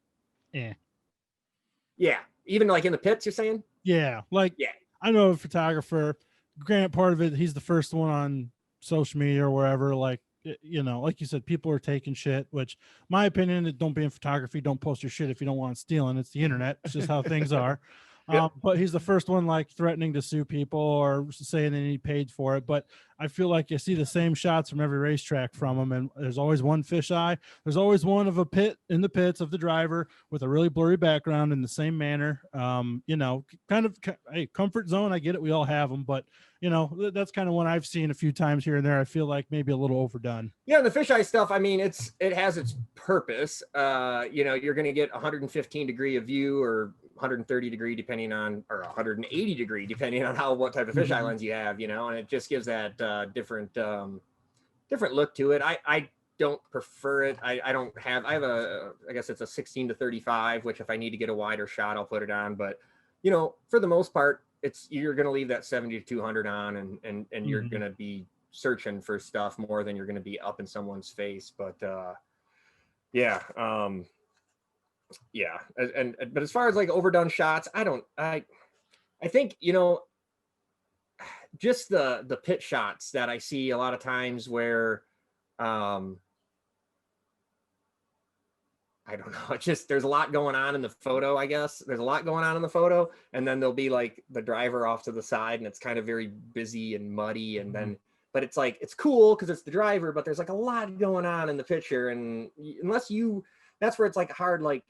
yeah, even like in the pits, you're saying? Yeah, like I know a photographer, granted, part of it, he's the first one on social media or wherever, like, you know, like you said, people are taking shit, which my opinion, don't be in photography, don't post your shit if you don't want stealing. It's the internet. It's just how things are. But he's the first one like threatening to sue people or saying they need paid for it. But I feel like you see the same shots from every racetrack from him, and there's always one fisheye. There's always one of a pit in the pits of the driver with a really blurry background in the same manner. You know, kind of a comfort zone. I get it. We all have them, but you know, that's kind of one I've seen a few times here and there. I feel like maybe a little overdone. Yeah, the fisheye stuff, I mean, it has its purpose. You know, you're going to get 115 degree of view, or 130 degree depending on, or 180 degree depending on what type of fisheye lens you have, you know, and it just gives that different look to it. I don't prefer it. I have I guess it's a 16-35, which if I need to get a wider shot, I'll put it on. But, you know, for the most part, you're going to leave that 70-200 on, and you're going to be searching for stuff more than you're going to be up in someone's face. But but as far as like overdone shots, I think, you know, just the pit shots that I see a lot of times where I don't know. It's just, there's a lot going on in the photo, I guess. There's a lot going on in the photo. And then there'll be like the driver off to the side, and it's kind of very busy and muddy. And then, but it's like, it's cool because it's the driver, but there's like a lot going on in the picture. And that's where it's like hard. Like,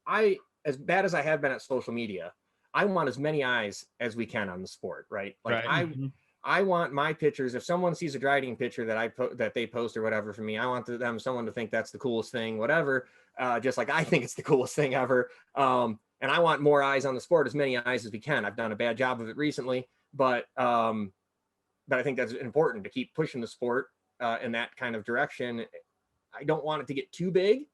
as bad as I have been at social media, I want as many eyes as we can on the sport, right? Like I want my pictures. If someone sees a Drydene picture that they post or whatever for me, I want someone to think that's the coolest thing, whatever. Just like I think it's the coolest thing ever. And I want more eyes on the sport, as many eyes as we can. I've done a bad job of it recently, but I think that's important to keep pushing the sport in that kind of direction. I don't want it to get too big.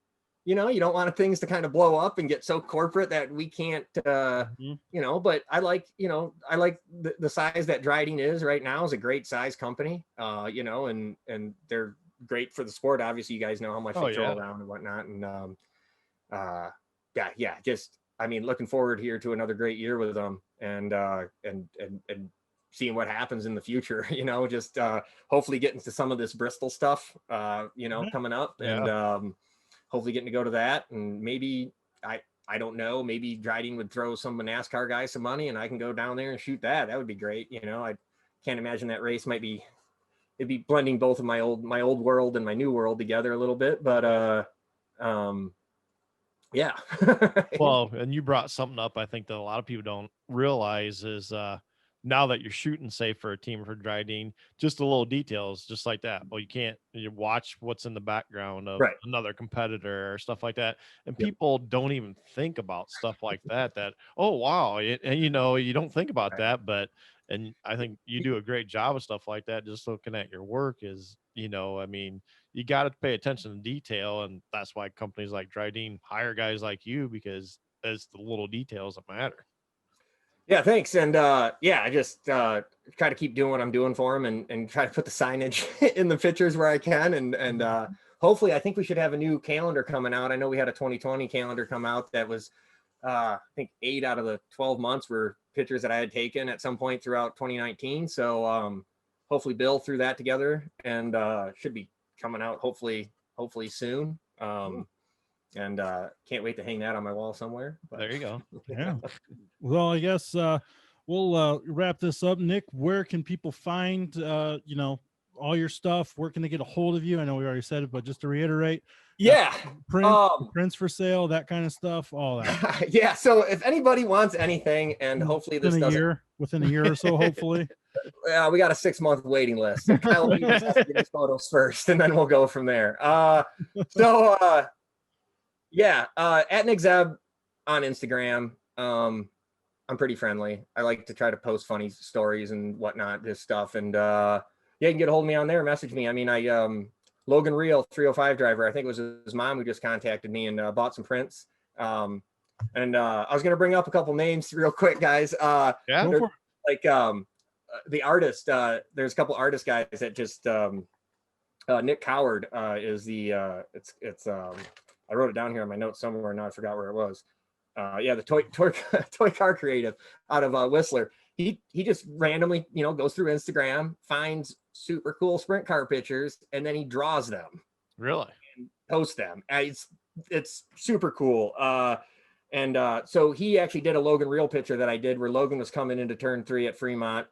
You know, you don't want things to kind of blow up and get so corporate that we can't, you know, but I like the size that Drydene is right now. Is a great size company, you know, and they're great for the sport. Obviously, you guys know how much they throw around and whatnot. And just, I mean, looking forward here to another great year with them, and seeing what happens in the future, you know, just hopefully getting to some of this Bristol stuff, you know, coming up, and hopefully getting to go to that. And maybe I don't know, maybe Drydene would throw some NASCAR guys some money and I can go down there and shoot that. That would be great. You know, I can't imagine that race it'd be blending both of my old world and my new world together a little bit, but well, and you brought something up I think that a lot of people don't realize is now that you're shooting, say for a team for Drydene, just the little details, just like that. Well, you watch what's in the background of another competitor or stuff like that. And people don't even think about stuff like that, oh, wow. And you don't think about that, and I think you do a great job of stuff like that. Just looking at your work is, I mean, you got to pay attention to detail. And that's why companies like Drydene hire guys like you, because it's the little details that matter. Yeah, thanks. And yeah, I just try to keep doing what I'm doing for them and try to put the signage in the pictures where I can. And hopefully, I think we should have a new calendar coming out. I know we had a 2020 calendar come out that was, I think 8 out of the 12 months were pictures that I had taken at some point throughout 2019. So hopefully Bill threw that together and should be coming out hopefully soon. And can't wait to hang that on my wall somewhere. But. There you go. Yeah. Well, I guess we'll wrap this up. Nick, where can people find all your stuff? Where can they get a hold of you? I know we already said it, but just to reiterate. Yeah. Prints for sale, that kind of stuff, all that. Yeah. So if anybody wants anything, and hopefully this within a year or so, hopefully. Yeah, we got a 6-month waiting list. So Kyle has to get his photos first, and then we'll go from there. Yeah, at Nick Zeb on Instagram. I'm pretty friendly. I like to try to post funny stories and whatnot, this stuff. And yeah, you can get a hold of me on there, message me. I mean, Logan Real, 305 driver, I think it was his mom who just contacted me and bought some prints. I was going to bring up a couple names real quick, guys. Yeah. Like the artist, there's a couple artist guys that just, Nick Coward is the, I wrote it down here on my notes somewhere. Now I forgot where it was. Yeah, the toy car creative out of Whistler. He just randomly, goes through Instagram, finds super cool sprint car pictures, and then he draws them. Really? And posts them. It's super cool. So he actually did a Logan Real picture that I did where Logan was coming into turn 3 at Fremont.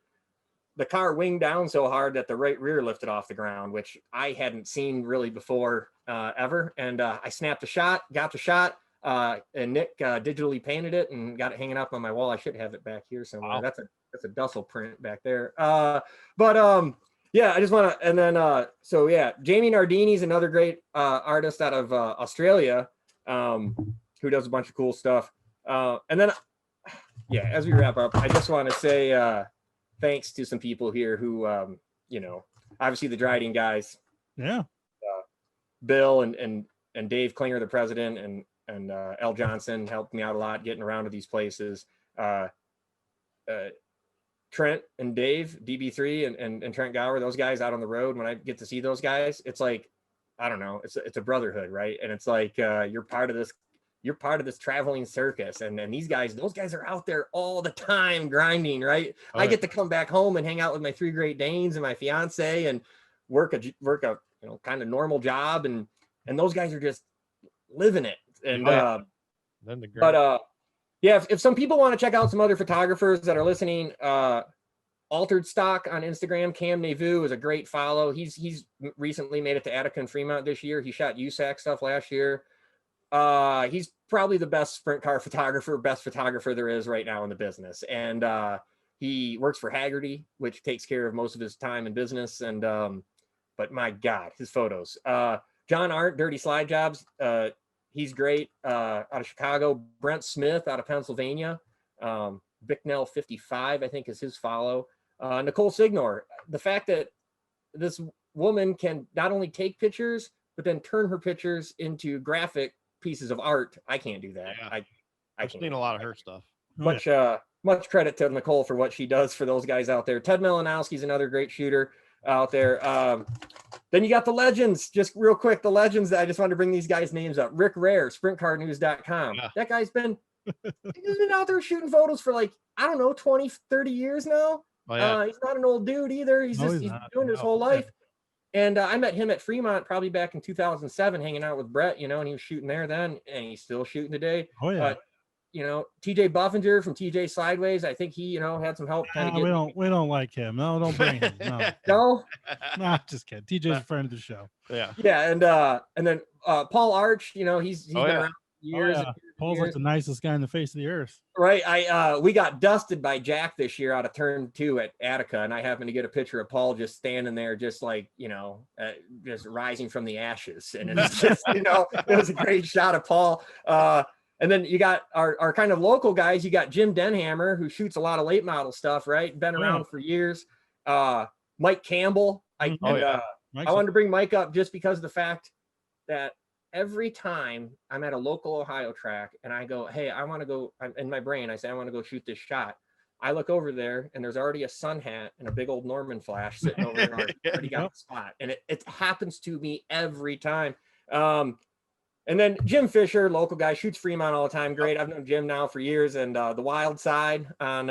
The car winged down so hard that the right rear lifted off the ground, which I hadn't seen really before ever. And I snapped a shot, got the shot, and Nick digitally painted it and got it hanging up on my wall. I should have it back here somewhere. Wow. That's a Dussel print back there. Yeah, I just want to, and then, so yeah, Jamie Nardini's another great artist out of Australia who does a bunch of cool stuff. And then, yeah, as we wrap up, I just want to say, thanks to some people here who, obviously the Drydene guys. Yeah. Bill and Dave Klinger, the president, and L. Johnson helped me out a lot getting around to these places. Trent and Dave, DB3 and Trent Gower, those guys out on the road, when I get to see those guys, it's like, I don't know, it's a brotherhood, right? And it's like you're part of this traveling circus, and those guys are out there all the time grinding, right? Oh, I get to come back home and hang out with my 3 Great Danes and my fiance and work a kind of normal job, and those guys are just living it. And yeah, if some people want to check out some other photographers that are listening, Altered Stock on Instagram, Cam Nevu is a great follow. He's recently made it to Attica and Fremont this year. He shot USAC stuff last year. He's probably the best sprint car best photographer there is right now in the business. And he works for Haggerty, which takes care of most of his time in business. And but my God, his photos. John Arndt, Dirty Slide Jobs. He's great. Out of Chicago. Brent Smith out of Pennsylvania. Bicknell 55, I think, is his follow. Nicole Signor. The fact that this woman can not only take pictures, but then turn her pictures into graphic pieces of art. I can't do that. Yeah. I've seen a lot of her stuff. Much credit to Nicole for what she does for those guys out there. Ted Malinowski's another great shooter out there. Then you got the legends, just real quick, the legends. I just wanted to bring these guys' names up. Rick Rare, sprintcarnews.com. Yeah. That guy's been out there shooting photos for 20, 30 years now. Oh, yeah. He's not an old dude either. He's doing his whole life. And I met him at Fremont probably back in 2007, hanging out with Brett, and he was shooting there then, and he's still shooting today. Oh, yeah. TJ Buffinger from TJ Sideways, I think he, had some help. We don't like him. No, don't bring him. No, no, just kidding. TJ's a friend of the show. Yeah. Yeah. And then Paul Arch, he's been around years. Yeah. Paul's like the nicest guy in the face of the earth. Right. We got dusted by Jack this year out of turn 2 at Attica, and I happened to get a picture of Paul just standing there, just like, just rising from the ashes. And it's just, it was a great shot of Paul. And then you got our kind of local guys. You got Jim Denhammer, who shoots a lot of late model stuff, right? Been around for years. Mike Campbell. I wanted to bring Mike up just because of the fact that every time I'm at a local Ohio track and I go, hey, I want to go, in my brain, I say, I want to go shoot this shot. I look over there and there's already a sun hat and a big old Norman flash sitting over there. Already got the spot. And it happens to me every time. And then Jim Fisher, local guy, shoots Fremont all the time. Great. I've known Jim now for years. And the Wild Side on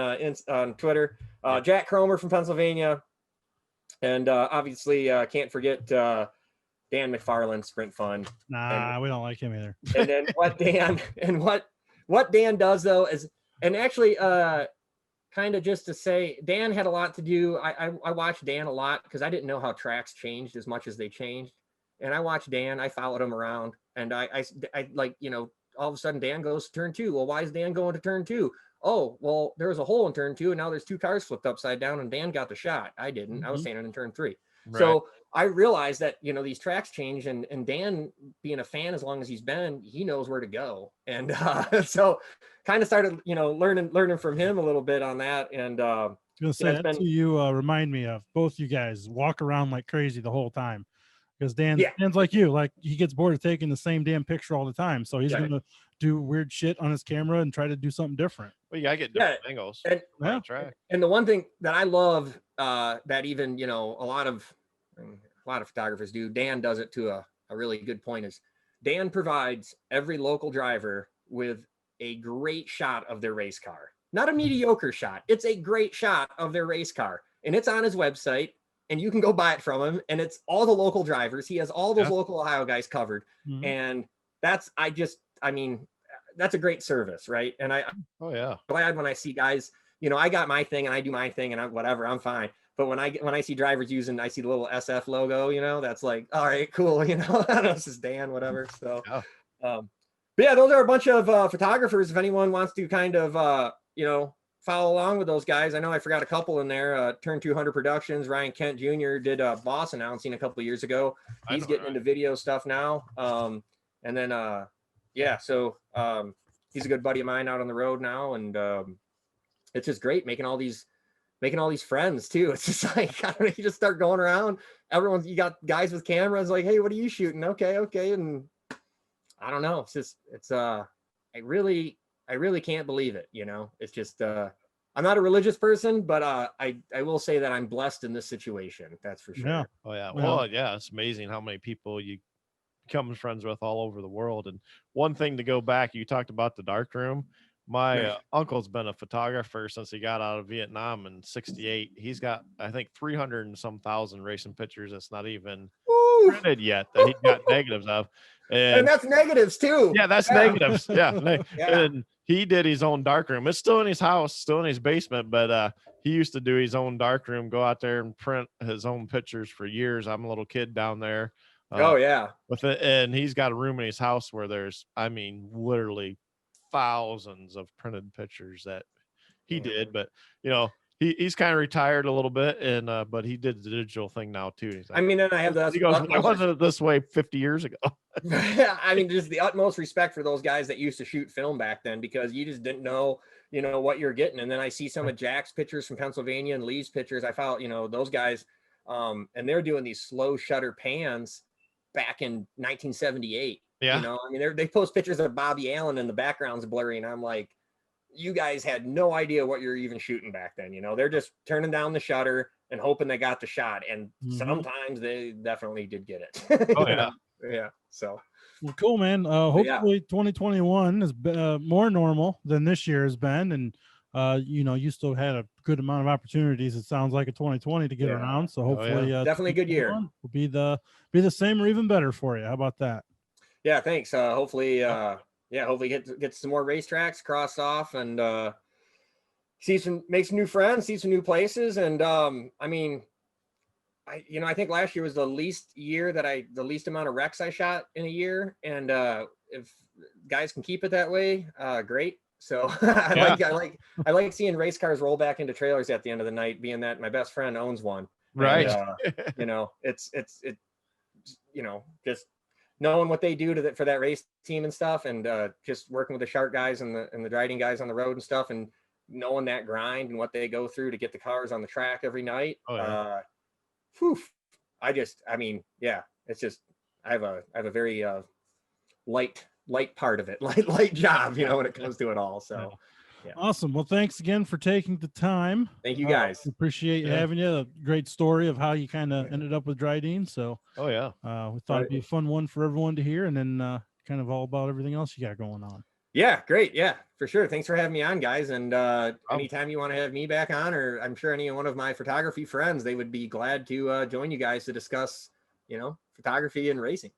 Twitter. Jack Cromer from Pennsylvania. And obviously can't forget Dan McFarland, Sprint Fun. Nah, we don't like him either. And then what Dan does though is, and actually kind of just to say, Dan had a lot to do. I watched Dan a lot because I didn't know how tracks changed as much as they changed. And I watched Dan, I followed him around, and I like, all of a sudden Dan goes to turn 2. Well, why is Dan going to turn 2? Oh, well, there was a hole in turn 2 and now there's 2 cars flipped upside down and Dan got the shot. I didn't. I was standing in turn 3. Right. So I realized that, these tracks change, and Dan, being a fan as long as he's been, he knows where to go. And so kind of started, learning from him a little bit on that. And I was gonna say, that's who you remind me of. Both you guys walk around like crazy the whole time. Because Dan's like you, like he gets bored of taking the same damn picture all the time. So he's going to do weird shit on his camera and try to do something different. Well, you got to get different angles. And the one thing that I love that even, a lot of photographers do, Dan does it to a really good point, is Dan provides every local driver with a great shot of their race car. Not a mediocre shot. It's a great shot of their race car. And it's on his website. And you can go buy it from him, and it's all the local drivers. He has all those local Ohio guys covered. And that's a great service, right? And I'm glad when I see guys, I got my thing and I do my thing and I'm fine. But when I see drivers I see the little SF logo, that's like, all right, cool. I don't know, this is Dan, whatever. So, but yeah, those are a bunch of photographers. If anyone wants to kind of, follow along with those guys. I know I forgot a couple in there. Turn 200 Productions, Ryan Kent Jr. did boss announcing a couple of years ago. He's getting into video stuff now. And then so he's a good buddy of mine out on the road now, and it's just great making all these friends too. It's just like, I don't know, you just start going around. You got guys with cameras like, hey, what are you shooting? Okay, and I don't know. I really can't believe it. It's just, I'm not a religious person, but I will say that I'm blessed in this situation. That's for sure. Yeah. Oh yeah. Well, yeah, it's amazing how many people you become friends with all over the world. And one thing to go back, you talked about the darkroom. My uncle's been a photographer since he got out of Vietnam in '68. He's got, I think, 300 and some thousand racing pictures that's not even printed yet that he got negatives of. And that's negatives too. Yeah, that's negatives. Yeah. And he did his own darkroom. It's still in his house, still in his basement, but he used to do his own darkroom, go out there and print his own pictures for years. I'm a little kid down there. With it, and he's got a room in his house where there's, literally thousands of printed pictures that he did. But he's kind of retired a little bit, and but he did the digital thing now too. He's like, and I have he goes, I wasn't this way 50 years ago. Just the utmost respect for those guys that used to shoot film back then, because you just didn't know, what you're getting. And then I see some of Jack's pictures from Pennsylvania and Lee's pictures. I found, those guys, and they're doing these slow shutter pans back in 1978. Yeah. They post pictures of Bobby Allen and the background's blurry, and I'm like, you guys had no idea what you're even shooting back then. They're just turning down the shutter and hoping they got the shot. And sometimes they definitely did get it. Oh yeah. Yeah. So well, cool, man. Hopefully 2021 is more normal than this year has been. And you still had a good amount of opportunities. It sounds like a 2020 to get around. So hopefully definitely a good year will be the same or even better for you. How about that? Yeah, thanks. Hopefully get some more racetracks crossed off, and make some new friends, see some new places. And I think last year was the least amount of wrecks I shot in a year. And if guys can keep it that way, great. So I like seeing race cars roll back into trailers at the end of the night, being that my best friend owns one. Right. And, you know, it's you know, just knowing what they do for that race team and stuff, and just working with the Shark guys and the Drydene guys on the road and stuff, and knowing that grind and what they go through to get the cars on the track every night. Oh, yeah. I mean, yeah, it's just, I have a very light part of it, light job, you know, when it comes to it all. So yeah. Awesome. Well, thanks again for taking the time. Thank you guys. Appreciate having you. A great story of how you kind of ended up with Drydene. So Oh yeah. we thought it'd be a fun one for everyone to hear, and then kind of all about everything else you got going on. Yeah, great. Yeah, for sure. Thanks for having me on, guys. And anytime you want to have me back on, or I'm sure any one of my photography friends, they would be glad to join you guys to discuss, you know, photography and racing.